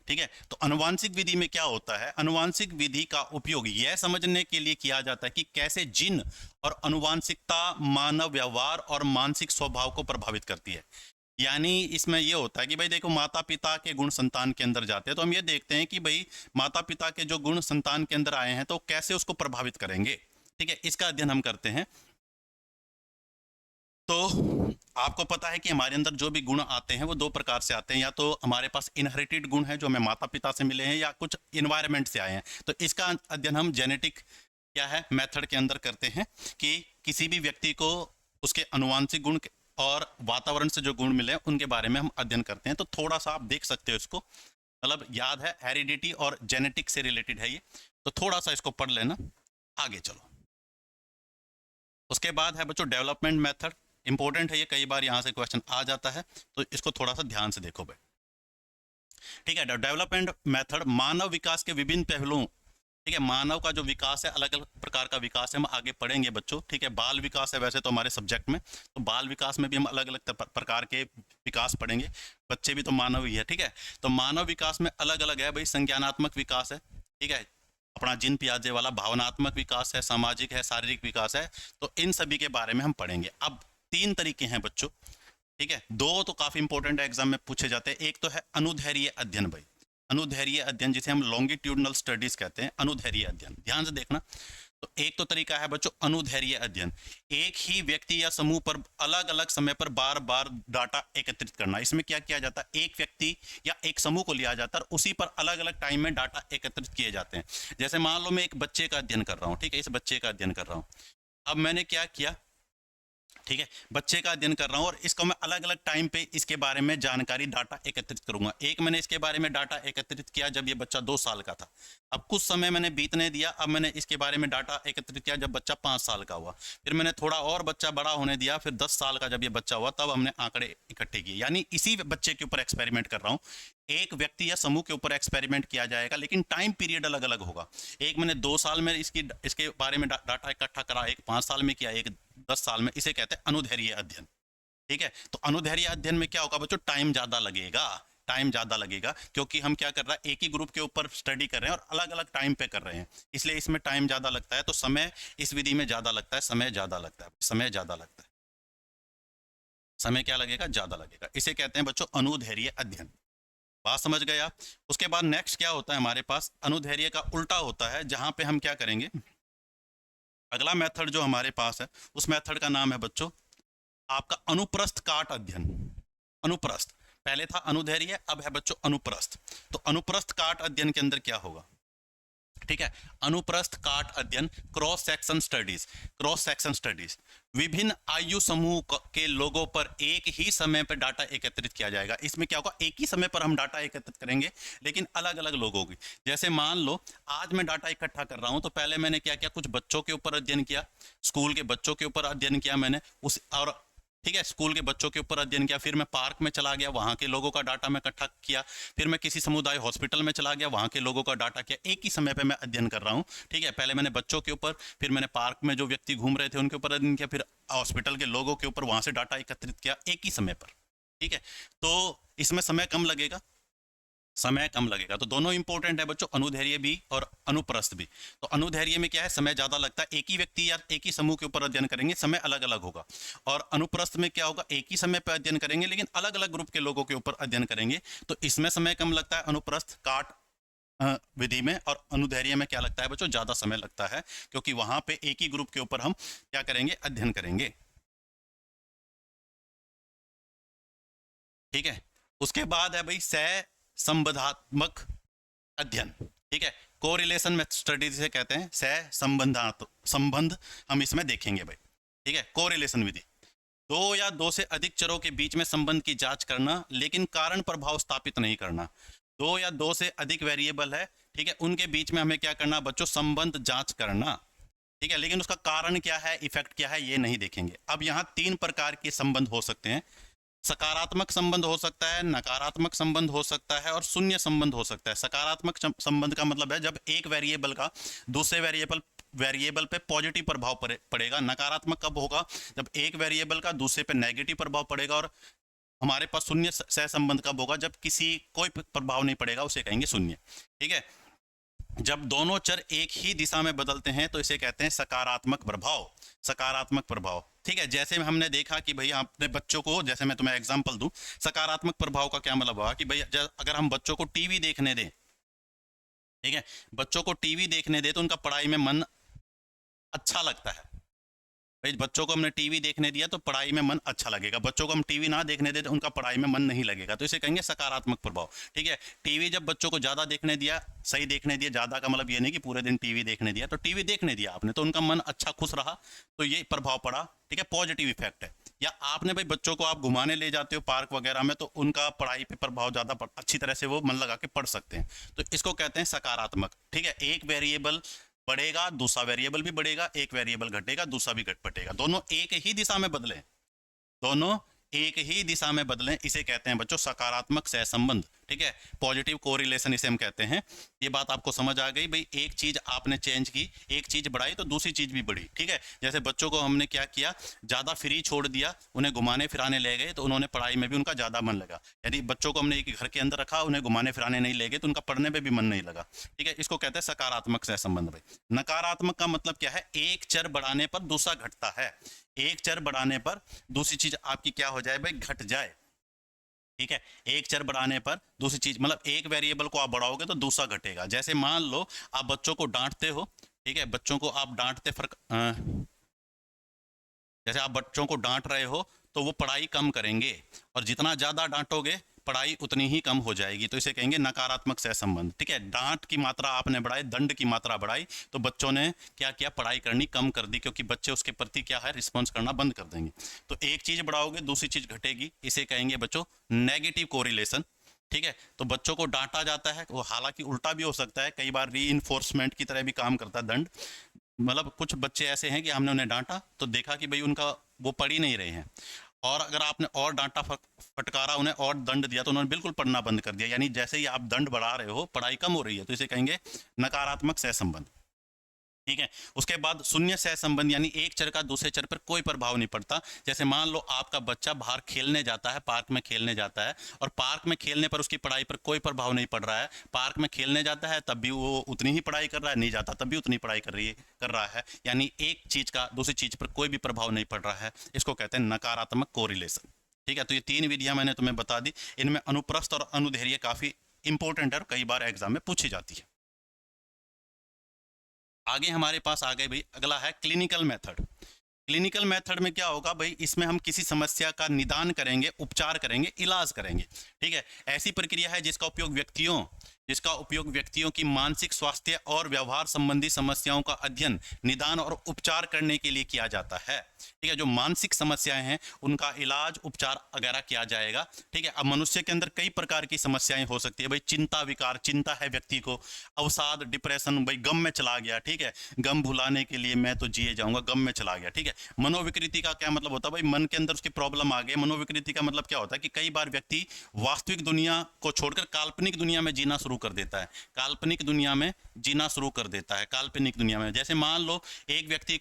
Speaker 1: ठीक है। तो अनुवांशिक विधि में क्या होता है, अनुवांशिक विधि का उपयोग यह समझने के लिए किया जाता है कि कैसे जीन और अनुवांशिकता मानव व्यवहार और मानसिक स्वभाव को प्रभावित करती है। यानी इसमें यह होता है कि भाई देखो, माता पिता के गुण संतान के अंदर जाते हैं, तो हम ये देखते हैं कि भाई माता पिता के जो गुण संतान के अंदर आए हैं तो कैसे उसको प्रभावित करेंगे, ठीक है, इसका अध्ययन हम करते हैं। तो आपको पता है कि हमारे अंदर जो भी गुण आते हैं वो दो प्रकार से आते हैं, या तो हमारे पास इनहेरिटेड गुण है जो हमें माता पिता से मिले हैं, या कुछ इन्वायरमेंट से आए हैं। तो इसका अध्ययन हम जेनेटिक क्या है मेथड के अंदर करते हैं कि किसी भी व्यक्ति को उसके अनुवांशिक गुण और वातावरण से जो गुण मिले हैं उनके बारे में हम अध्ययन करते हैं। तो थोड़ा सा आप देख सकते हो इसको, मतलब याद है हेरिडिटी और जेनेटिक से रिलेटेड है ये, तो थोड़ा सा इसको पढ़ लेना। आगे चलो, उसके बाद है बच्चों डेवलपमेंट मेथड। इंपॉर्टेंट है ये, कई बार यहाँ से क्वेश्चन आ जाता है, तो इसको थोड़ा सा ध्यान से देखो भाई, ठीक है। डेवलपमेंट मेथड मानव विकास के विभिन्न पहलुओं, ठीक है, मानव का जो विकास है, अलग अलग प्रकार का विकास है, हम आगे पढ़ेंगे बच्चों, ठीक है। बाल विकास है वैसे तो हमारे सब्जेक्ट में, तो बाल विकास में भी हम अलग अलग प्रकार के विकास पढ़ेंगे, बच्चे भी तो मानव ही है, ठीक है। तो मानव विकास में अलग अलग है भाई, संज्ञानात्मक विकास है, ठीक है, अपना जिन पियाजे वाला, भावनात्मक विकास है, सामाजिक है, शारीरिक विकास है। तो इन सभी के बारे में हम पढ़ेंगे। अब 3 तरीके हैं बच्चों, ठीक है, 2 तो काफी इंपॉर्टेंट एग्जाम में पूछे जाते हैं। एक तो है अनुधैर्य अध्ययन भाई, अनुधैर्य अध्ययन जिसे हम लॉन्गिट्यूडनल स्टडीज कहते हैं, अनुधैर्य अध्ययन, ध्यान से देखना। तो एक तो तरीका है बच्चों अनुधैर्य अध्ययन, एक ही व्यक्ति या समूह पर अलग अलग समय पर बार बार डाटा एकत्रित करना। इसमें क्या किया जाता है, एक व्यक्ति या एक समूह को लिया जाता है और उसी पर अलग अलग टाइम में डाटा एकत्रित किए जाते हैं। जैसे मान लो मैं एक बच्चे का अध्ययन कर रहा हूँ, ठीक है, इस बच्चे का अध्ययन कर रहा हूँ। अब मैंने क्या किया, ठीक है, बच्चे का अध्ययन कर रहा हूं और इसको मैं अलग अलग टाइम पे इसके बारे में जानकारी डाटा एकत्रित करूंगा। एक मैंने इसके बारे में डाटा एकत्रित किया जब ये बच्चा 2 साल का था, अब कुछ समय मैंने बीतने दिया, अब मैंने इसके बारे में डाटा एकत्रित किया जब बच्चा 5 साल का हुआ, फिर मैंने थोड़ा और बच्चा बड़ा होने दिया, फिर 10 साल का जब ये बच्चा हुआ तब हमने आंकड़े इकट्ठे किए। यानी इसी बच्चे के ऊपर एक्सपेरिमेंट कर रहा हूँ, एक व्यक्ति या समूह के ऊपर एक्सपेरिमेंट किया जाएगा, लेकिन टाइम पीरियड अलग अलग होगा। एक मैंने 2 साल में इसके बारे में डाटा इकट्ठा करा, एक 5 साल में किया, एक 10 साल में। इसे कहते हैं अनुधैर्य अध्ययन, ठीक है। तो अनुधैर्य अध्ययन में क्या होगा बच्चों, टाइम ज्यादा लगेगा, टाइम ज्यादा लगेगा, क्योंकि हम क्या कर रहे हैं, एक ही ग्रुप के ऊपर स्टडी कर रहे हैं और अलग अलग टाइम पे कर रहे हैं, इसलिए इसमें टाइम ज्यादा लगता है। तो समय इस विधि में ज्यादा लगता है, समय ज्यादा लगता है, समय ज्यादा लगता है, समय क्या लगेगा, ज्यादा लगेगा। इसे कहते हैं बच्चों अनुधैर्य अध्ययन। बात समझ गए आप। उसके बाद नेक्स्ट क्या होता है हमारे पास, अनुधैर्य का उल्टा होता है, जहां पे हम क्या करेंगे, अगला मेथड जो हमारे पास है उस मेथड का नाम है बच्चों आपका अनुप्रस्थ काट अध्ययन। अनुप्रस्थ, पहले था अनुधैर्य, अब है बच्चों अनुप्रस्थ। तो अनुप्रस्थ काट अध्ययन के अंदर क्या होगा, ठीक है, अनुप्रस्थ काट अध्ययन, cross section studies. Cross section studies, विभिन्न आयु समूह के लोगों पर एक ही समय पर डाटा एकत्रित किया जाएगा। इसमें क्या होगा, एक ही समय पर हम डाटा एकत्रित करेंगे लेकिन अलग अलग लोगों की। जैसे मान लो आज मैं डाटा इकट्ठा कर रहा हूं, तो पहले मैंने क्या किया, कुछ बच्चों के ऊपर अध्ययन किया, स्कूल के बच्चों के ऊपर अध्ययन किया मैंने उस, और ठीक है, स्कूल के बच्चों के ऊपर अध्ययन किया, फिर मैं पार्क में चला गया, वहाँ के लोगों का डाटा मैं इकट्ठा किया, फिर मैं किसी समुदाय हॉस्पिटल में चला गया, वहाँ के लोगों का डाटा किया। एक ही समय पे मैं अध्ययन कर रहा हूँ। ठीक है, पहले मैंने बच्चों के ऊपर, फिर मैंने पार्क में जो व्यक्ति घूम रहे थे उनके ऊपर अध्ययन किया, फिर हॉस्पिटल के लोगों के ऊपर वहाँ से डाटा एकत्रित किया एक ही समय पर। ठीक है, तो इसमें समय कम लगेगा, समय कम लगेगा। तो दोनों इंपॉर्टेंट है बच्चों, अनुधैर्य भी और अनुप्रस्थ भी। तो अनुधैर्य में क्या है, समय ज़्यादा लगता है, एक ही व्यक्ति या एक ही समूह के ऊपर अध्ययन करेंगे, समय अलग अलग होगा। और अनुप्रस्थ में क्या होगा, एक ही समय पर अध्ययन करेंगे लेकिन अलग अलग ग्रुप के लोगों के ऊपर अध्ययन करेंगे, तो इसमें समय कम लगता है अनुप्रस्थ काट विधि में। और अनुधैर्य में क्या लगता है बच्चों, ज़्यादा समय लगता है, क्योंकि वहां पे एक ही ग्रुप के ऊपर हम क्या करेंगे, अध्ययन करेंगे। ठीक है, उसके बाद है भाई सह संबंधात्मक अध्ययन। ठीक है, कोरिलेशन में स्टडी से कहते हैं, सह संबंध हम इसमें देखेंगे भाई। ठीक है, कोरिलेशन विधि, दो या दो से अधिक चरों के बीच में संबंध की जांच करना लेकिन कारण प्रभाव स्थापित नहीं करना। दो या दो से अधिक वेरिएबल है, ठीक है, उनके बीच में हमें क्या करना बच्चों, संबंध जांच करना। ठीक है, लेकिन उसका कारण क्या है, इफेक्ट क्या है, ये नहीं देखेंगे। अब यहाँ तीन प्रकार के संबंध हो सकते हैं, सकारात्मक संबंध हो सकता है, नकारात्मक संबंध हो सकता है और शून्य संबंध हो सकता है। सकारात्मक संबंध का मतलब है जब एक वेरिएबल का दूसरे वेरिएबल पे पॉजिटिव प्रभाव पड़ेगा। नकारात्मक कब होगा, जब एक वेरिएबल का दूसरे पे नेगेटिव प्रभाव पड़ेगा। और हमारे पास शून्य सह संबंध कब होगा, जब किसी कोई प्रभाव नहीं पड़ेगा, उसे कहेंगे शून्य। ठीक है, जब दोनों चर एक ही दिशा में बदलते हैं तो इसे कहते हैं सकारात्मक प्रभाव। सकारात्मक प्रभाव, ठीक है, जैसे हमने देखा कि भाई अपने बच्चों को, जैसे मैं तुम्हें एग्जांपल दूं, सकारात्मक प्रभाव का क्या मतलब हुआ कि भाई अगर हम बच्चों को टीवी देखने दें, ठीक है, बच्चों को टीवी देखने दें तो उनका पढ़ाई में मन अच्छा लगता है। भाई बच्चों को हमने टीवी देखने दिया तो पढ़ाई में मन अच्छा लगेगा, बच्चों को हम टीवी ना देखने देते तो उनका पढ़ाई में मन नहीं लगेगा, तो इसे कहेंगे सकारात्मक प्रभाव। ठीक है, टीवी जब बच्चों को ज़्यादा देखने दिया, सही देखने दिया, ज़्यादा का मतलब ये नहीं कि पूरे दिन टीवी देखने दिया, तो टीवी देखने दिया आपने तो उनका मन अच्छा खुश रहा, तो ये प्रभाव पड़ा। ठीक है, पॉजिटिव इफेक्ट है। या आपने भाई बच्चों को आप घुमाने ले जाते हो पार्क वगैरह में, तो उनका पढ़ाई पे प्रभाव ज़्यादा अच्छी तरह से वो मन लगा के पढ़ सकते हैं, तो इसको कहते हैं सकारात्मक। ठीक है, एक वेरिएबल बढ़ेगा, दूसरा वेरिएबल भी बढ़ेगा, एक वेरिएबल घटेगा, दूसरा भी घटेगा, दोनों एक ही दिशा में बदले, दोनों एक ही दिशा में बदलें, इसे कहते हैं बच्चों सकारात्मक सहसंबंध। ठीक है, पॉजिटिव कोरिलेशन इसे हम कहते हैं। ये बात आपको समझ आ गई भाई, एक चीज आपने चेंज की, एक चीज बढ़ाई तो दूसरी चीज भी बढ़ी। ठीक है, जैसे बच्चों को हमने क्या किया, ज्यादा फ्री छोड़ दिया, उन्हें घुमाने फिराने ले गए तो उन्होंने पढ़ाई में भी उनका ज्यादा मन लगा। यदि बच्चों को हमने एक घर के अंदर रखा, उन्हें घुमाने फिराने नहीं ले गए तो उनका पढ़ने में भी मन नहीं लगा। ठीक है, इसको कहते हैं सकारात्मक सहसंबंध भाई। नकारात्मक का मतलब क्या है, एक चर बढ़ाने पर दूसरा घटता है, एक चर बढ़ाने पर दूसरी चीज आपकी क्या हो जाए भाई, घट जाए। ठीक है, एक चर बढ़ाने पर दूसरी चीज, मतलब एक वेरिएबल को आप बढ़ाओगे तो दूसरा घटेगा। जैसे मान लो आप बच्चों को डांटते हो, ठीक है, बच्चों को आप डांटते जैसे आप बच्चों को डांट रहे हो तो वो पढ़ाई कम करेंगे, और जितना ज्यादा डांटोगे पढ़ाई उतनी ही कम हो जाएगी, तो इसे कहेंगे नकारात्मक सहसंबंध। ठीक है, डांट की मात्रा आपने बढ़ाई, दंड की मात्रा बढ़ाई, तो बच्चों ने क्या किया, पढ़ाई करनी कम कर दी, क्योंकि बच्चे उसके प्रति क्या है, रिस्पॉन्स करना बंद कर देंगे। तो एक चीज बढ़ाओगे दूसरी चीज घटेगी, इसे कहेंगे बच्चों नेगेटिव कोरिलेशन। ठीक है, तो बच्चों को डांटा जाता है, वो हालांकि उल्टा भी हो सकता है, कई बार री की तरह भी काम करता है दंड। मतलब कुछ बच्चे ऐसे हैं कि हमने उन्हें डांटा तो देखा कि भाई उनका वो पढ़ ही नहीं रहे हैं, और अगर आपने और डांटा, फटकारा, उन्हें और दंड दिया तो उन्होंने बिल्कुल पढ़ना बंद कर दिया। यानी जैसे ही आप दंड बढ़ा रहे हो पढ़ाई कम हो रही है, तो इसे कहेंगे नकारात्मक सहसंबंध। ठीक है, उसके बाद शून्य सहसंबंध, यानी एक चर का दूसरे चर पर कोई प्रभाव नहीं पड़ता। जैसे मान लो आपका बच्चा बाहर खेलने जाता है, पार्क में खेलने जाता है, और पार्क में खेलने पर उसकी पढ़ाई पर कोई प्रभाव नहीं पड़ रहा है। पार्क में खेलने जाता है तब भी वो उतनी ही पढ़ाई कर रहा है, नहीं जाता तब भी उतनी पढ़ाई कर रहा है। यानी एक चीज का दूसरी चीज पर कोई भी प्रभाव नहीं पड़ रहा है, इसको कहते हैं नकारात्मक कोरिलेशन। ठीक है, तो ये तीन विधियां मैंने तुम्हें बता दी, इनमें अनुप्रस्थ और अनुधैर्य काफी इंपॉर्टेंट है और कई बार एग्जाम में पूछी जाती है। आगे हमारे पास आ गए भाई, अगला है क्लिनिकल मेथड। क्लिनिकल मेथड में क्या होगा भाई, इसमें हम किसी समस्या का निदान करेंगे, उपचार करेंगे, इलाज करेंगे। ठीक है, ऐसी प्रक्रिया है जिसका उपयोग व्यक्तियों जिसका उपयोग व्यक्तियों की मानसिक स्वास्थ्य और व्यवहार संबंधी समस्याओं का अध्ययन, निदान और उपचार करने के लिए किया जाता है। ठीक है, जो मानसिक समस्याएं हैं उनका इलाज, उपचार वगैरह किया जाएगा। ठीक है, अब मनुष्य के अंदर कई प्रकार की समस्याएं हो सकती है भाई। चिंता विकार, चिंता है व्यक्ति को, अवसाद, डिप्रेशन, भाई गम में चला गया। ठीक है, गम भुलाने के लिए मैं तो जिए जाऊंगा, गम में चला गया। ठीक है, मनोविकृति का क्या मतलब होता है भाई? मन के अंदर उसकी प्रॉब्लम आ गई। मनोविकृति का मतलब क्या होता है कि कई बार व्यक्ति वास्तविक दुनिया को छोड़कर काल्पनिक दुनिया में जीना शुरू कर देता है। काल्पनिक दुनिया में जीना शुरू कर देता है, काल्पनिक दुनिया में। जैसे मान लो एक व्यक्ति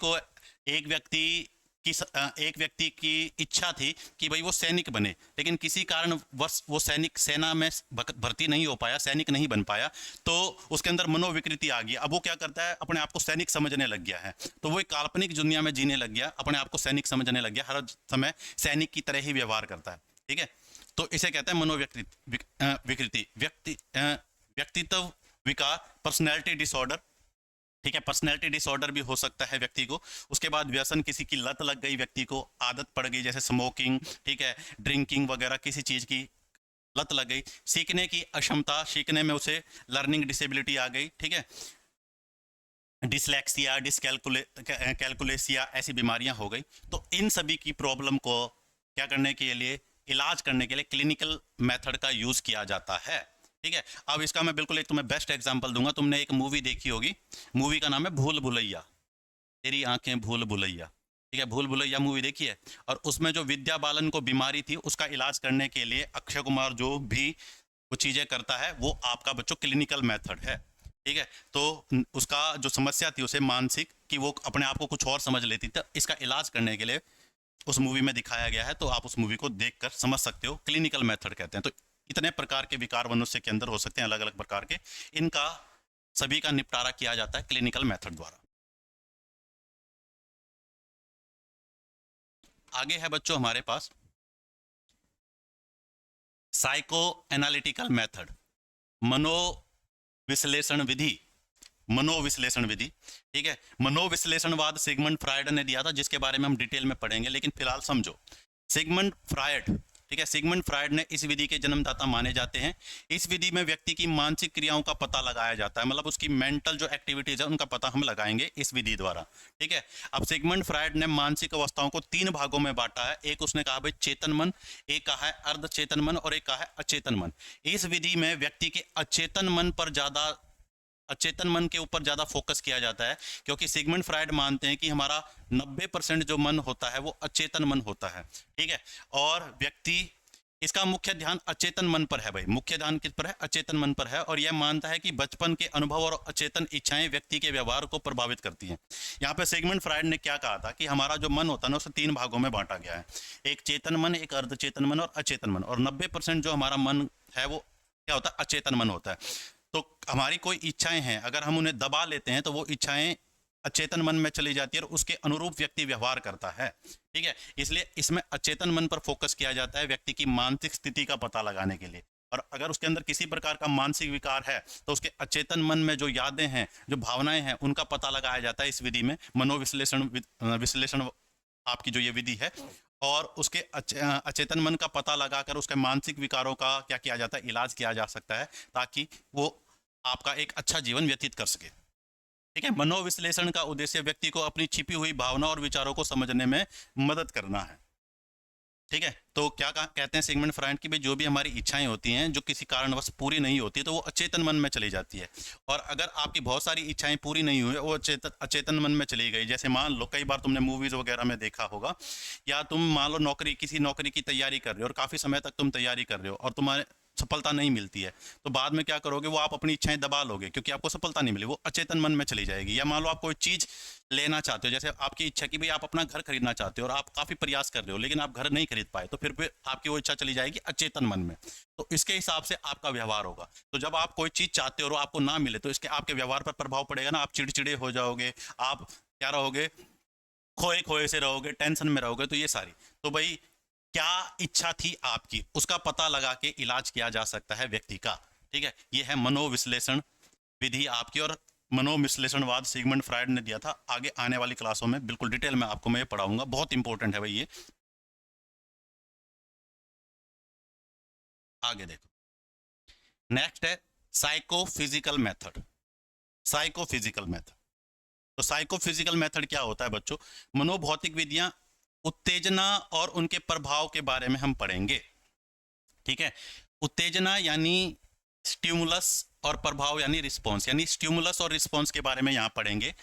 Speaker 1: की इच्छा थी कि भाई वो सैनिक बने, लेकिन किसी कारण वर्ष वो सैनिक सेना में भर्ती नहीं हो पाया, सैनिक नहीं बन पाया, तो उसके अंदर मनोविकृति आ गई। अब वो क्या करता है, अपने आप को सैनिक समझने लग गया है। तो वो एक काल्पनिक दुनिया में जीने लग गया, अपने आप को सैनिक समझने लग गया, हर समय सैनिक की तरह ही व्यवहार करता है। ठीक है, तो इसे कहते हैं मनोविकृति, व्यक्तित्व विकार, पर्सनैलिटी डिसऑर्डर। ठीक है, पर्सनैलिटी डिसऑर्डर भी हो सकता है व्यक्ति को। उसके बाद व्यसन, किसी की लत लग गई, व्यक्ति को आदत पड़ गई, जैसे स्मोकिंग, ठीक है, ड्रिंकिंग वगैरह, किसी चीज़ की लत लग गई। सीखने की अक्षमता, सीखने में उसे लर्निंग डिसेबिलिटी आ गई। ठीक है, डिसलेक्सिया, कैलकुलेसिया, ऐसी बीमारियां हो गई। तो इन सभी की प्रॉब्लम को क्या करने के लिए, इलाज करने के लिए क्लिनिकल मेथड का यूज़ किया जाता है। ठीक है, अब इसका मैं बिल्कुल एक तुम्हें बेस्ट एग्जांपल दूंगा। तुमने एक मूवी देखी होगी, मूवी का नाम है भूल भुलैया, तेरी आंखें भूल भुलैया। ठीक है, भूल भुलैया मूवी देखी है। और उसमें जो विद्या बालन को बीमारी थी, उसका इलाज करने के लिए अक्षय कुमार जो भी वो चीज़ें करता है, वो आपका बच्चों क्लिनिकल मेथड है। ठीक है, तो उसका जो समस्या थी उसे मानसिक, कि वो अपने आप को कुछ और समझ लेती थी, इसका इलाज करने के लिए उस मूवी में दिखाया गया है। तो आप उस मूवी को देखकर समझ सकते हो, क्लिनिकल मेथड कहते हैं। तो इतने प्रकार के विकार मनुष्य के अंदर हो सकते हैं, अलग अलग प्रकार के, इनका सभी का निपटारा किया जाता है क्लिनिकल मेथड द्वारा। आगे है बच्चों हमारे पास साइको एनालिटिकल मेथड, मनोविश्लेषण विधि। मनोविश्लेषण विधि, ठीक है, मनोविश्लेषणवाद सिगमंड फ्रायड ने दिया था, जिसके बारे में हम डिटेल में पढ़ेंगे, लेकिन फिलहाल समझो। सिगमंड फ्रायड, ठीक है, सिगमंड फ्रायड ने इस विधि के जन्मदाता माने जाते हैं। इस विधि में व्यक्ति की मानसिक क्रियाओं का पता लगाया जाता है, मतलब उसकी मेंटल जो एक्टिविटीज है उनका पता हम लगाएंगे इस विधि द्वारा। ठीक है, अब सिगमंड फ्रायड ने मानसिक अवस्थाओं को 3 भागों में बांटा है। एक उसने कहा भाई चेतन मन, एक कहा है अर्ध चेतन मन, और एक कहा है अचेतन मन। इस विधि में व्यक्ति के अचेतन मन पर ज्यादा, अचेतन मन के ऊपर ज़्यादा फोकस किया जाता है, क्योंकि सिगमंड फ्रायड मानते हैं कि हमारा 90% जो मन होता है वो अचेतन मन होता है। ठीक है, और व्यक्ति, इसका मुख्य ध्यान अचेतन मन पर है भाई, मुख्य ध्यान किस पर है, अचेतन मन पर है। और यह मानता है कि बचपन के अनुभव और अचेतन इच्छाएं व्यक्ति के व्यवहार को प्रभावित करती हैं। यहाँ पे सिगमंड फ्रायड ने क्या कहा था कि हमारा जो मन होता है ना, उसे 3 भागों में बांटा गया है, एक चेतन मन, एक अर्धचेतन मन और अचेतन मन। और 90% जो हमारा मन है वो क्या होता है, अचेतन मन होता है। तो हमारी कोई इच्छाएं हैं, अगर हम उन्हें दबा लेते हैं तो वो इच्छाएं अचेतन मन में चली जाती है और उसके अनुरूप व्यक्ति व्यवहार करता है। ठीक है, इसलिए इसमें अचेतन मन पर फोकस किया जाता है व्यक्ति की मानसिक स्थिति का पता लगाने के लिए। और अगर उसके अंदर किसी प्रकार का मानसिक विकार है तो उसके अचेतन मन में जो यादें हैं, जो भावनाएं हैं, उनका पता लगाया जाता है इस विधि में, मनोविश्लेषण विश्लेषण आपकी जो ये विधि है। और उसके अचेतन मन का पता लगाकर उसके मानसिक विकारों का क्या किया जाता है, इलाज किया जा सकता है, ताकि वो आपका एक अच्छा जीवन व्यतीत कर सके। ठीक है, मनोविश्लेषण का उद्देश्य व्यक्ति को अपनी छिपी हुई भावना और विचारों को समझने में मदद करना है। ठीक है, तो क्या कहते हैं सिगमंड फ्रायड की, भाई जो भी हमारी इच्छाएं होती हैं जो किसी कारणवश पूरी नहीं होती, तो वो अचेतन मन में चली जाती है। और अगर आपकी बहुत सारी इच्छाएं पूरी नहीं हुई, वो अचेतन मन में चली गई, जैसे मान लो कई बार तुमने मूवीज वगैरह में देखा होगा, या तुम मान लो किसी नौकरी की तैयारी कर रहे हो और काफी समय तक तुम तैयारी कर रहे हो और तुम्हारे सफलता नहीं मिलती है, तो बाद में क्या करोगे, वो आप अपनी इच्छाएं दबा लोगे क्योंकि आपको सफलता नहीं मिली, वो अचेतन मन में चली जाएगी। या मान लो आप कोई चीज लेना चाहते हो, जैसे आपकी इच्छा की भाई आप अपना घर खरीदना चाहते हो और आप काफी प्रयास कर रहे हो लेकिन आप घर नहीं खरीद पाए, तो फिर आपकी वो इच्छा चली जाएगी अचेतन मन में। तो इसके हिसाब से आपका व्यवहार होगा। तो जब आप कोई चीज चाहते हो और आपको ना मिले, तो इसके आपके व्यवहार पर प्रभाव पड़ेगा ना, आप चिड़चिड़े हो जाओगे, आप क्या रहोगे, खोए खोए से रहोगे, टेंशन में रहोगे। तो ये सारी, तो भाई क्या इच्छा थी आपकी, उसका पता लगा के इलाज किया जा सकता है व्यक्ति का। ठीक है, ये है मनोविश्लेषण विधि आपकी, और मनोविश्लेषणवाद सिगमंड फ्रायड ने दिया था। आगे आने वाली क्लासों में बिल्कुल डिटेल में आपको मैं ये पढ़ाऊंगा, बहुत इंपॉर्टेंट है भाई ये। आगे देखो, नेक्स्ट है साइकोफिजिकल मेथड। साइकोफिजिकल मेथड, तो साइकोफिजिकल मेथड क्या होता है बच्चों? मनोभौतिक विधियां, उत्तेजना और उनके प्रभाव के बारे में हम पढ़ेंगे। ठीक है, उत्तेजना यानी स्टिमुलस और प्रभाव यानी रिस्पॉन्स, यानी स्टिमुलस और रिस्पॉन्स के बारे में यहाँ पढ़ेंगे।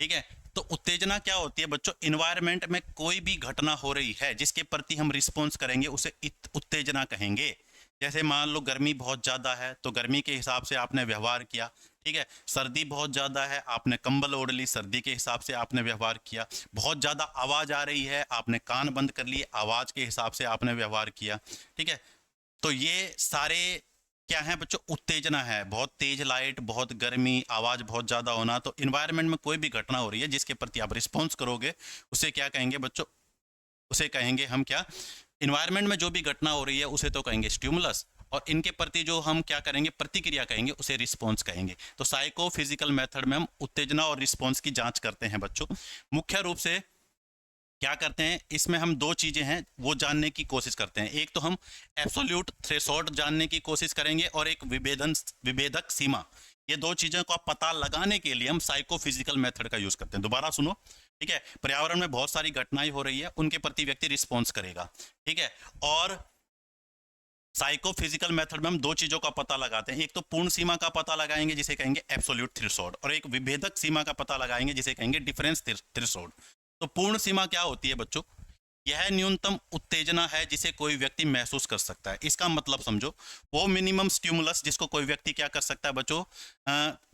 Speaker 1: ठीक है, तो उत्तेजना क्या होती है बच्चों? इन्वायरमेंट में कोई भी घटना हो रही है जिसके प्रति हम रिस्पॉन्स करेंगे उसे उत्तेजना कहेंगे। जैसे मान लो गर्मी बहुत ज़्यादा है तो गर्मी के हिसाब से आपने व्यवहार किया। ठीक है, सर्दी बहुत ज़्यादा है, आपने कंबल ओढ़ ली, सर्दी के हिसाब से आपने व्यवहार किया। बहुत ज़्यादा आवाज़ आ रही है, आपने कान बंद कर लिए, आवाज़ के हिसाब से आपने व्यवहार किया। ठीक है, तो ये सारे क्या है बच्चों? उत्तेजना है। बहुत तेज लाइट, बहुत गर्मी, आवाज बहुत ज्यादा होना, तो इन्वायरमेंट में कोई भी घटना हो रही है जिसके प्रति आप रिस्पॉन्स करोगे उसे क्या कहेंगे बच्चों? उसे कहेंगे हम क्या? इन्वायरमेंट में जो भी घटना हो रही है उसे तो कहेंगे स्टिमुलस, और इनके प्रति जो हम क्या करेंगे, प्रतिक्रिया कहेंगे, उसे रिस्पॉन्स कहेंगे। तो साइको फिजिकल मेथड में हम उत्तेजना और रिस्पॉन्स की जांच करते हैं बच्चों। मुख्य रूप से क्या करते हैं इसमें, हम दो चीजें हैं वो जानने की कोशिश करते हैं। एक तो हम एब्सोल्यूट थ्रेशोल्ड जानने की कोशिश करेंगे और एक विभेदक सीमा। ये दो चीजों का पता लगाने के लिए हम साइकोफिजिकल मेथड का यूज करते हैं। दोबारा सुनो। ठीक है, पर्यावरण में बहुत सारी घटनाएं हो रही है, उनके प्रति व्यक्ति रिस्पॉन्स करेगा। ठीक है, और साइकोफिजिकल मेथड में हम दो चीजों का पता लगाते हैं। एक तो पूर्ण सीमा का पता लगाएंगे जिसे कहेंगे एब्सोल्यूट थ्रेशोल्ड, और एक विभेदक सीमा का पता लगाएंगे जिसे कहेंगे डिफरेंस थ्रेशोल्ड। तो पूर्ण सीमा क्या होती है बच्चों? यह न्यूनतम उत्तेजना है जिसे कोई व्यक्ति महसूस कर सकता है। इसका मतलब समझो, वो मिनिमम स्टिमुलस जिसको कोई व्यक्ति क्या कर सकता है बच्चों?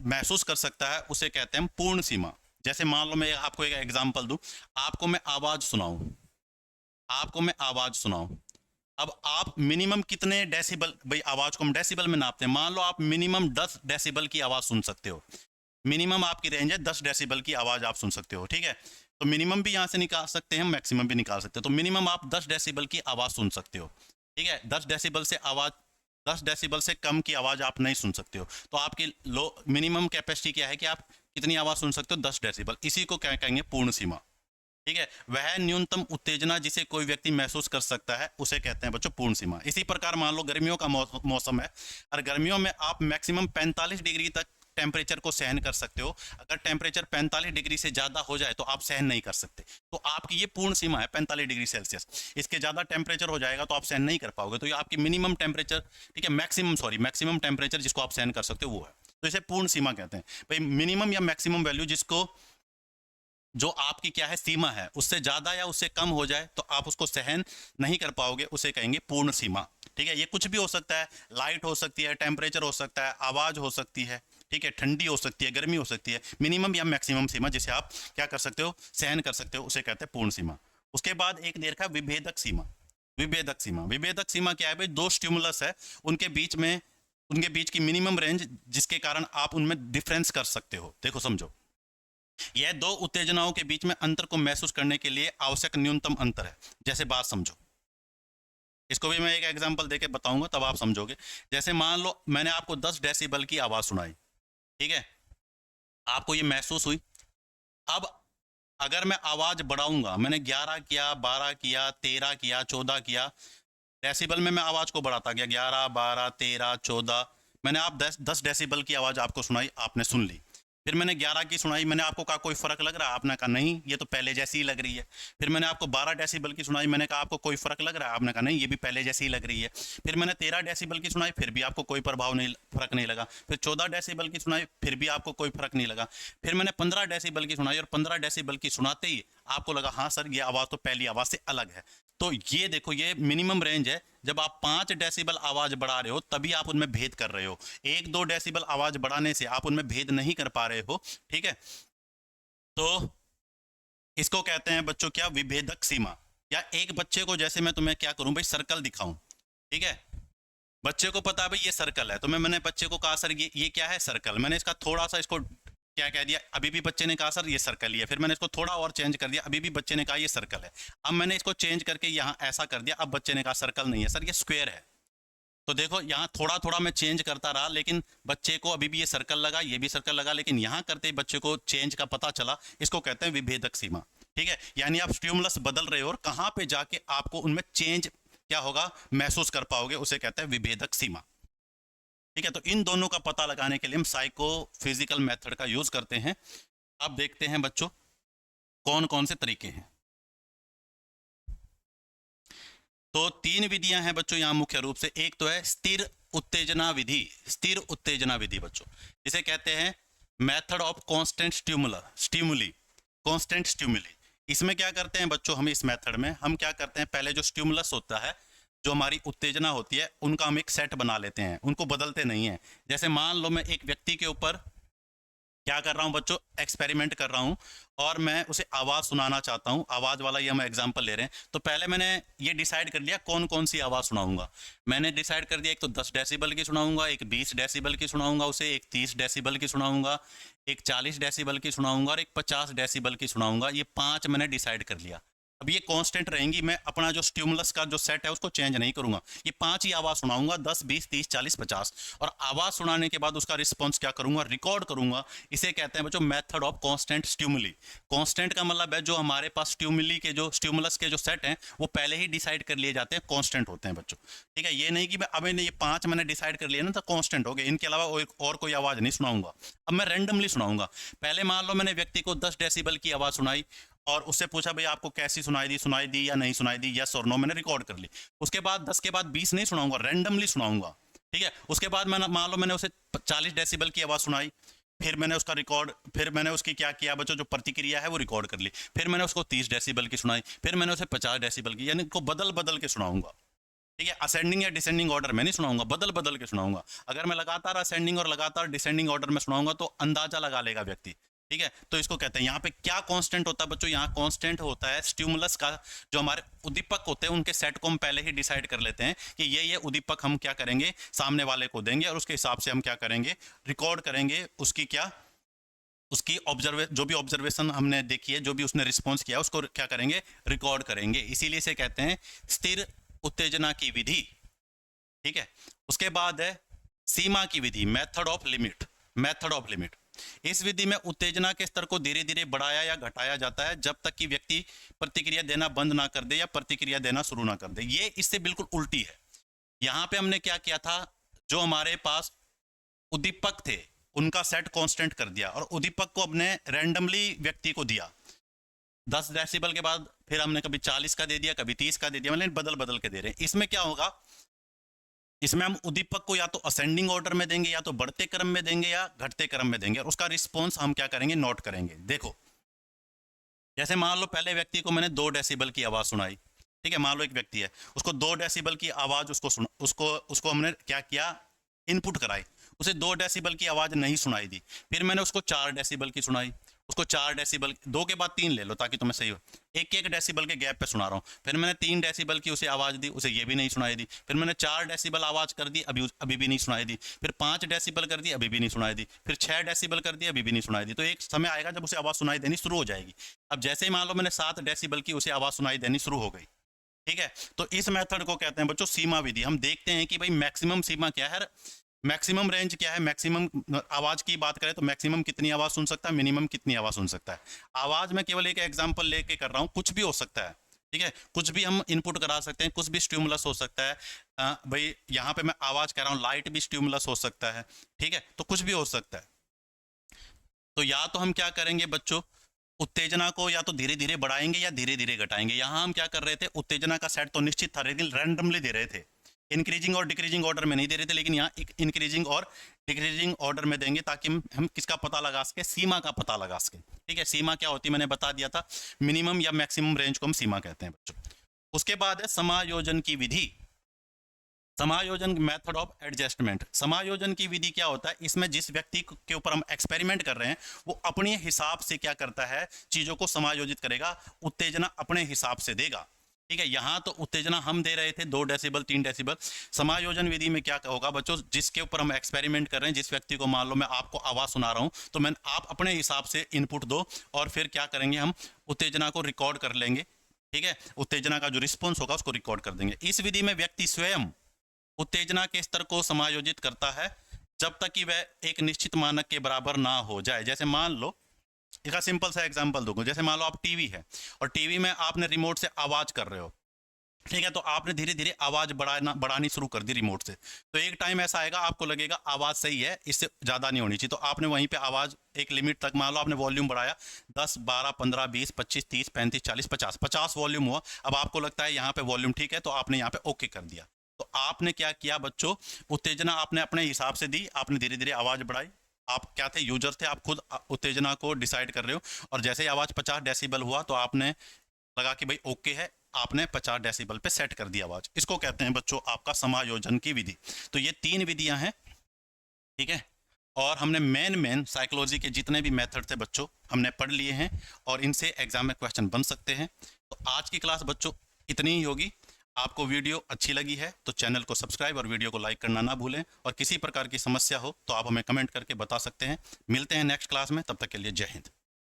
Speaker 1: महसूस कर सकता है, उसे कहते हैं पूर्ण सीमा। जैसे मान लो मैं आपको एक एग्जांपल दूं, आपको मैं आवाज सुनाऊं, आपको मैं आवाज सुनाऊं। अब आप मिनिमम कितने डेसिबल, भाई आवाज को हम डेसिबल में नापते हैं, मान लो आप मिनिमम 10 डेसिबल की आवाज सुन सकते हो। मिनिमम आपकी रेंज है 10 डेसिबल की आवाज आप सुन सकते हो। ठीक है, तो मिनिमम भी यहाँ से निकाल सकते हैं, मैक्सिमम भी निकाल सकते हो। तो मिनिमम आप 10 डेसिबल की आवाज सुन सकते हो। ठीक है, 10 डेसिबल से आवाज, 10 डेसिबल से कम की आवाज आप नहीं सुन सकते हो। तो आपकी लो मिनिमम कैपेसिटी क्या है कि आप कितनी आवाज सुन सकते हो? 10 डेसिबल। इसी को क्या कहेंगे? पूर्ण सीमा। ठीक है, वह न्यूनतम उत्तेजना जिसे कोई व्यक्ति महसूस कर सकता है उसे कहते हैं बच्चों पूर्ण सीमा। इसी प्रकार मान लो गर्मियों का मौसम है, और गर्मियों में आप मैक्सिमम 45 डिग्री तक टेम्परेचर को सहन कर सकते हो। अगर टेम्परेचर 45 डिग्री से ज़्यादा हो जाए तो आप सहन नहीं कर सकते। तो आपकी ये पूर्ण सीमा है 45 डिग्री सेल्सियस। इसके ज़्यादा टेम्परेचर हो जाएगा तो आप सहन नहीं कर पाओगे। तो ये आपकी मिनिमम टेम्परेचर, ठीक है, मैक्सिमम टेम्परेचर जिसको आप सहन कर सकते हो वो है। तो इसे पूर्ण सीमा कहते हैं। भाई मिनिमम या मैक्सिमम वैल्यू जिसको, जो आपकी क्या है सीमा है, उससे ज्यादा या उससे कम हो जाए तो आप उसको सहन नहीं कर पाओगे, उसे कहेंगे पूर्ण सीमा। ठीक है, ये कुछ भी हो सकता है, लाइट हो सकती है, टेम्परेचर हो सकता है, आवाज हो सकती है। ठीक है, ठंडी हो सकती है, गर्मी हो सकती है। मिनिमम या मैक्सिमम सीमा जिसे आप क्या कर सकते हो, सहन कर सकते हो, उसे कहते हैं पूर्ण सीमा। उसके बाद एक देखा विभेदक सीमा। विभेदक सीमा, विभेदक सीमा क्या है भाई? दो स्टिमुलस है, उनके बीच में, उनके बीच की मिनिमम रेंज जिसके कारण आप उनमें डिफरेंस कर सकते हो। देखो समझो, यह दो उत्तेजनाओं के बीच में अंतर को महसूस करने के लिए आवश्यक न्यूनतम अंतर है। जैसे बात समझो, इसको भी मैं एक एग्जांपल देके बताऊंगा तब आप समझोगे। जैसे मान लो मैंने आपको 10 डेसिबल की आवाज सुनाई। ठीक है, आपको ये महसूस हुई। अब अगर मैं आवाज बढ़ाऊंगा, मैंने 11 किया, 12 किया, 13 किया, 14 किया, डेसिबल में मैं आवाज को बढ़ाता गया, 11, 12, 13, 14, मैंने आप 10 डेसिबल की आवाज आपको सुनाई, आपने सुन ली। फिर मैंने 11 की सुनाई, मैंने आपको कहा कोई फर्क लग रहा है? आपने कहा नहीं, ये तो पहले जैसी ही लग रही है। फिर मैंने आपको 12 डेसिबल की सुनाई, मैंने कहा आपको कोई फर्क लग रहा है? आपने कहा नहीं, ये भी पहले जैसी ही लग रही है। फिर मैंने 13 डेसिबल की सुनाई, फिर भी आपको कोई प्रभाव नहीं, फर्क नहीं लगा। फिर 14 डेसिबल की सुनाई, फिर भी आपको कोई फर्क नहीं लगा। फिर मैंने 15 डेसिबल की सुनाई, और 15 डेसिबल की सुनाते ही आपको लगा हाँ सर, ये आवाज तो पहली आवाज से अलग है। तो ये देखो, ये मिनिमम रेंज है। जब आप 5 डेसिबल आवाज बढ़ा रहे हो तभी आप उनमें भेद कर रहे हो। 1-2 डेसिबल आवाज बढ़ाने से आप उनमें भेद नहीं कर पा रहे हो। ठीक है, तो इसको कहते हैं बच्चों क्या? विभेदक सीमा। या एक बच्चे को जैसे मैं तुम्हें क्या करूं भाई, सर्कल दिखाऊं। ठीक है, बच्चे को पता है भाई ये सर्कल है, तो मैंने बच्चे को कहा सर ये क्या है? सर्कल। मैंने इसका थोड़ा सा इसको क्या कह दिया, अभी भी बच्चे ने कहा सर ये सर्कल ही है। फिर मैंने इसको थोड़ा और चेंज कर दिया, अभी भी बच्चे ने कहा ये सर्कल है। अब मैंने इसको चेंज करके यहाँ ऐसा कर दिया, अब बच्चे ने कहा सर्कल नहीं है सर, ये स्क्वायर है। तो देखो यहाँ थोड़ा थोड़ा मैं चेंज करता रहा, लेकिन बच्चे को अभी भी ये सर्कल लगा, ये भी सर्कल लगा, लेकिन यहाँ करते ही बच्चे को चेंज का पता चला। इसको कहते हैं विभेदक सीमा। ठीक है, यानी आप स्टिमुलस बदल रहे हो और कहाँ पे जाके आपको उनमें चेंज क्या होगा, महसूस कर पाओगे, उसे कहते हैं विभेदक सीमा। ठीक है, तो इन दोनों का पता लगाने के लिए हम साइको फिजिकल मेथड का यूज करते हैं। अब देखते हैं बच्चों कौन कौन से तरीके हैं। तो तीन विधियां हैं बच्चों यहाँ मुख्य रूप से। एक तो है स्थिर उत्तेजना विधि, स्थिर उत्तेजना विधि बच्चों, जिसे कहते हैं method of constant stimuli, constant stimuli. इसमें क्या करते हैं बच्चों, हम इस मेथड में हम क्या करते हैं, पहले जो स्टिमुलस होता है, जो हमारी उत्तेजना होती है, उनका हम एक सेट बना लेते हैं, उनको बदलते नहीं हैं। जैसे मान लो मैं एक व्यक्ति के ऊपर क्या कर रहा हूं बच्चों, एक्सपेरिमेंट कर रहा हूं और मैं उसे आवाज़ सुनाना चाहता हूं, आवाज़ वाला ये हम एग्जांपल ले रहे हैं। तो पहले मैंने ये डिसाइड कर लिया कौन कौन सी आवाज़ सुनाऊंगा। मैंने डिसाइड कर दिया एक तो 10 डेसिबल की सुनाऊंगा, एक 20 डेसिबल की सुनाऊंगा उसे, एक 30 डेसिबल की सुनाऊंगा, एक 40 डेसिबल की सुनाऊंगा और एक 50 डेसिबल की सुनाऊंगा। ये 5 मैंने डिसाइड कर लिया। अब ये कांस्टेंट रहेंगी, मैं अपना जो स्टिमुलस का जो सेट है उसको चेंज नहीं करूंगा। ये 5 ही आवाज़ सुनाऊंगा, 10, 20, 30, 40, 50। और आवाज़ सुनाने के बाद उसका रिस्पॉन्स क्या करूंगा, रिकॉर्ड करूंगा। इसे कहते हैं बच्चों method of constant stimuli. Constant का मतलब है जो हमारे पास स्टिमुली के जो स्टिमुलस के जो सेट हैं वो पहले ही डिसाइड कर लिए जाते हैं, कांस्टेंट होते हैं बच्चों। ठीक है, ये नहीं कि अब ये 5 मैंने डिसाइड कर लिया ना तो कांस्टेंट हो गए, इनके अलावा और कोई आवाज़ नहीं सुनाऊंगा। अब मैं रैंडमली सुनाऊंगा। पहले मान लो मैंने व्यक्ति को 10 डेसिबल की आवाज़ सुनाई और उससे पूछा भाई आपको कैसी सुनाई दी या नहीं सुनाई दी, यस और नो, मैंने रिकॉर्ड कर ली। उसके बाद 10 के बाद 20 नहीं सुनाऊंगा, रैंडमली सुनाऊंगा। ठीक है, उसके बाद मैंने मान लो मैंने उसे 40 डेसिबल की आवाज़ सुनाई, फिर मैंने उसका रिकॉर्ड, फिर मैंने उसकी क्या किया बच्चों, जो प्रतिक्रिया है वो रिकॉर्ड कर ली। फिर मैंने उसको 30 डेसिबल की सुनाई, फिर मैंने उसे 50 डेसिबल की, यानी इनको बदल बदल के सुनाऊंगा। ठीक है, असेंडिंग या डिसेंडिंग ऑर्डर में नहीं सुनाऊंगा, बदल बदल के सुनाऊंगा। अगर मैं लगातार असेंडिंग और लगातार डिसेंडिंग ऑर्डर में सुनाऊंगा तो अंदाजा लगा लेगा व्यक्ति। ठीक है, तो इसको कहते हैं, यहाँ पे क्या कांस्टेंट होता है बच्चों, यहाँ कांस्टेंट होता है स्टिमुलस का, जो हमारे उद्दीपक होते हैं उनके सेट को हम पहले ही डिसाइड कर लेते हैं कि ये उद्दीपक हम क्या करेंगे, सामने वाले को देंगे और उसके हिसाब से हम क्या करेंगे, रिकॉर्ड करेंगे उसकी क्या, उसकी जो भी ऑब्जर्वेशन हमने देखी है, जो भी उसने रिस्पॉन्स किया उसको क्या करेंगे, रिकॉर्ड करेंगे। इसीलिए इसे कहते हैं स्थिर उत्तेजना की विधि। ठीक है, उसके बाद है सीमा की विधि, method of limit, method of limit. इस विधि में उत्तेजना के स्तर को धीरे धीरे बढ़ाया या घटाया जाता है जब तक कि व्यक्ति प्रतिक्रिया देना बंद ना कर दे या प्रतिक्रिया देना शुरू ना कर दे। ये इससे बिल्कुल उल्टी है। यहां पे हमने क्या किया था, जो हमारे पास उद्दीपक थे उनका सेट कांस्टेंट कर दिया और उद्दीपक को अपने रैंडमली व्यक्ति को दिया। 10 डेसिबल के बाद फिर हमने कभी 40 का दे दिया, कभी 30 का दे दिया, मतलब बदल बदल के दे रहे हैं। इसमें क्या होगा, इसमें हम उद्दीपक को या तो असेंडिंग ऑर्डर में देंगे, या तो बढ़ते क्रम में देंगे, या घटते क्रम में देंगे, और उसका रिस्पॉन्स हम क्या करेंगे, नोट करेंगे। देखो, जैसे मान लो पहले व्यक्ति को मैंने 2 डेसिबल की आवाज़ सुनाई। ठीक है, मान लो एक व्यक्ति है, उसको 2 डेसिबल की आवाज़ उसको हमने क्या किया, इनपुट कराई। उसे 2 डेसिबल की आवाज़ नहीं सुनाई दी। फिर मैंने उसको 4 डेसिबल की सुनाई, उसको 4 डेसिबल, 2 के बाद 3 ले लो ताकि तुम्हें सही हो, एक एक डेसिबल के गैप पे सुना रहा हूँ। फिर मैंने 3 डेसिबल की उसे आवाज़ दी, उसे ये भी नहीं सुनाई दी। फिर मैंने 4 डेसिबल आवाज़ कर दी, अभी भी नहीं सुनाई दी। फिर 5 डेसिबल कर दी, अभी भी नहीं सुनाई दी। फिर 6 डेसिबल कर दी, अभी भी नहीं सुनाई दी। तो एक समय आएगा जब उसे आवाज़ सुनाई देनी शुरू हो जाएगी। अब जैसे ही मान लो मैंने 7 डेसिबल की उसे आवाज़ सुनाई देनी शुरू हो गई। ठीक है, तो इस मेथड को कहते हैं बच्चों सीमा विधि। हम देखते हैं कि भाई मैक्सिमम सीमा क्या है, मैक्सिमम रेंज क्या है, मैक्सिमम आवाज़ की बात करें तो मैक्सिमम कितनी आवाज़ सुन सकता है, मिनिमम कितनी आवाज़ सुन सकता है। आवाज़ में केवल एक एग्जांपल लेके कर रहा हूँ, कुछ भी हो सकता है। ठीक है, कुछ भी हम इनपुट करा सकते हैं, कुछ भी स्टिमुलस हो सकता है। भाई यहाँ पे मैं आवाज़ कह रहा हूँ, लाइट भी स्टिमुलस हो सकता है। ठीक है, तो कुछ भी हो सकता है। तो या तो हम क्या करेंगे बच्चों, उत्तेजना को या तो धीरे धीरे बढ़ाएंगे या धीरे धीरे घटाएंगे। यहाँ हम क्या कर रहे थे, उत्तेजना का सेट तो निश्चित था लेकिन रैंडमली दे रहे थे, इंक्रीजिंग और डिक्रीजिंग ऑर्डर में नहीं दे रहे थे, लेकिन यहाँ एक इंक्रीजिंग और डिक्रीजिंग ऑर्डर में देंगे ताकि हम किसका पता लगा सके, सीमा का पता लगा सके। ठीक है, सीमा क्या होती है मैंने बता दिया था, मिनिमम या मैक्सिमम रेंज को हम सीमा कहते हैं बच्चों। उसके बाद है समायोजन की विधि, समायोजन मेथड ऑफ एडजस्टमेंट। समायोजन की विधि क्या होता है, इसमें जिस व्यक्ति के ऊपर हम एक्सपेरिमेंट कर रहे हैं वो अपने हिसाब से क्या करता है, चीज़ों को समायोजित करेगा, उत्तेजना अपने हिसाब से देगा। ठीक है, यहाँ तो उत्तेजना हम दे रहे थे 2 डेसिबल 3 डेसिबल। समायोजन विधि में क्या होगा बच्चों, जिसके ऊपर हम एक्सपेरिमेंट कर रहे हैं, जिस व्यक्ति को मान लो मैं आपको आवाज़ सुना रहा हूँ तो मैं आप अपने हिसाब से इनपुट दो और फिर क्या करेंगे, हम उत्तेजना को रिकॉर्ड कर लेंगे। ठीक है, उत्तेजना का जो रिस्पॉन्स होगा उसको रिकॉर्ड कर देंगे। इस विधि में व्यक्ति स्वयं उत्तेजना के स्तर को समायोजित करता है जब तक कि वह एक निश्चित मानक के बराबर ना हो जाए। जैसे मान लो, एक सिंपल सा एग्जांपल दूंगा, जैसे मान लो आप टीवी है और टीवी में आपने रिमोट से आवाज़ कर रहे हो। ठीक है, तो आपने धीरे धीरे आवाज़ बढ़ानी शुरू कर दी रिमोट से। तो एक टाइम ऐसा आएगा आपको लगेगा आवाज़ सही है, इससे ज़्यादा नहीं होनी चाहिए, तो आपने वहीं पे आवाज़ एक लिमिट तक, मान लो आपने वॉल्यूम बढ़ाया 10 12 15 20 25 30 35 40 50 50 वॉल्यूम हुआ। अब आपको लगता है यहाँ पे वॉल्यूम ठीक है, तो आपने यहाँ पे ओके कर दिया। तो आपने क्या किया बच्चों, उत्तेजना आपने अपने हिसाब से दी, आपने धीरे धीरे आवाज़ बढ़ाई। आप क्या थे, यूजर थे, आप खुद उत्तेजना को डिसाइड कर रहे हो। और जैसे ही आवाज़ 50 डेसिबल हुआ तो आपने लगा कि भाई ओके है, आपने 50 डेसिबल पे सेट कर दी आवाज़। इसको कहते हैं बच्चों आपका समायोजन की विधि। तो ये 3 विधियां हैं, ठीक है। और हमने मेन साइकोलॉजी के जितने भी मेथड थे बच्चों हमने पढ़ लिए हैं, और इनसे एग्जाम में क्वेश्चन बन सकते हैं। तो आज की क्लास बच्चों इतनी ही होगी। आपको वीडियो अच्छी लगी है तो चैनल को सब्सक्राइब और वीडियो को लाइक करना ना भूलें, और किसी प्रकार की समस्या हो तो आप हमें कमेंट करके बता सकते हैं। मिलते हैं नेक्स्ट क्लास में, तब तक के लिए जय हिंद।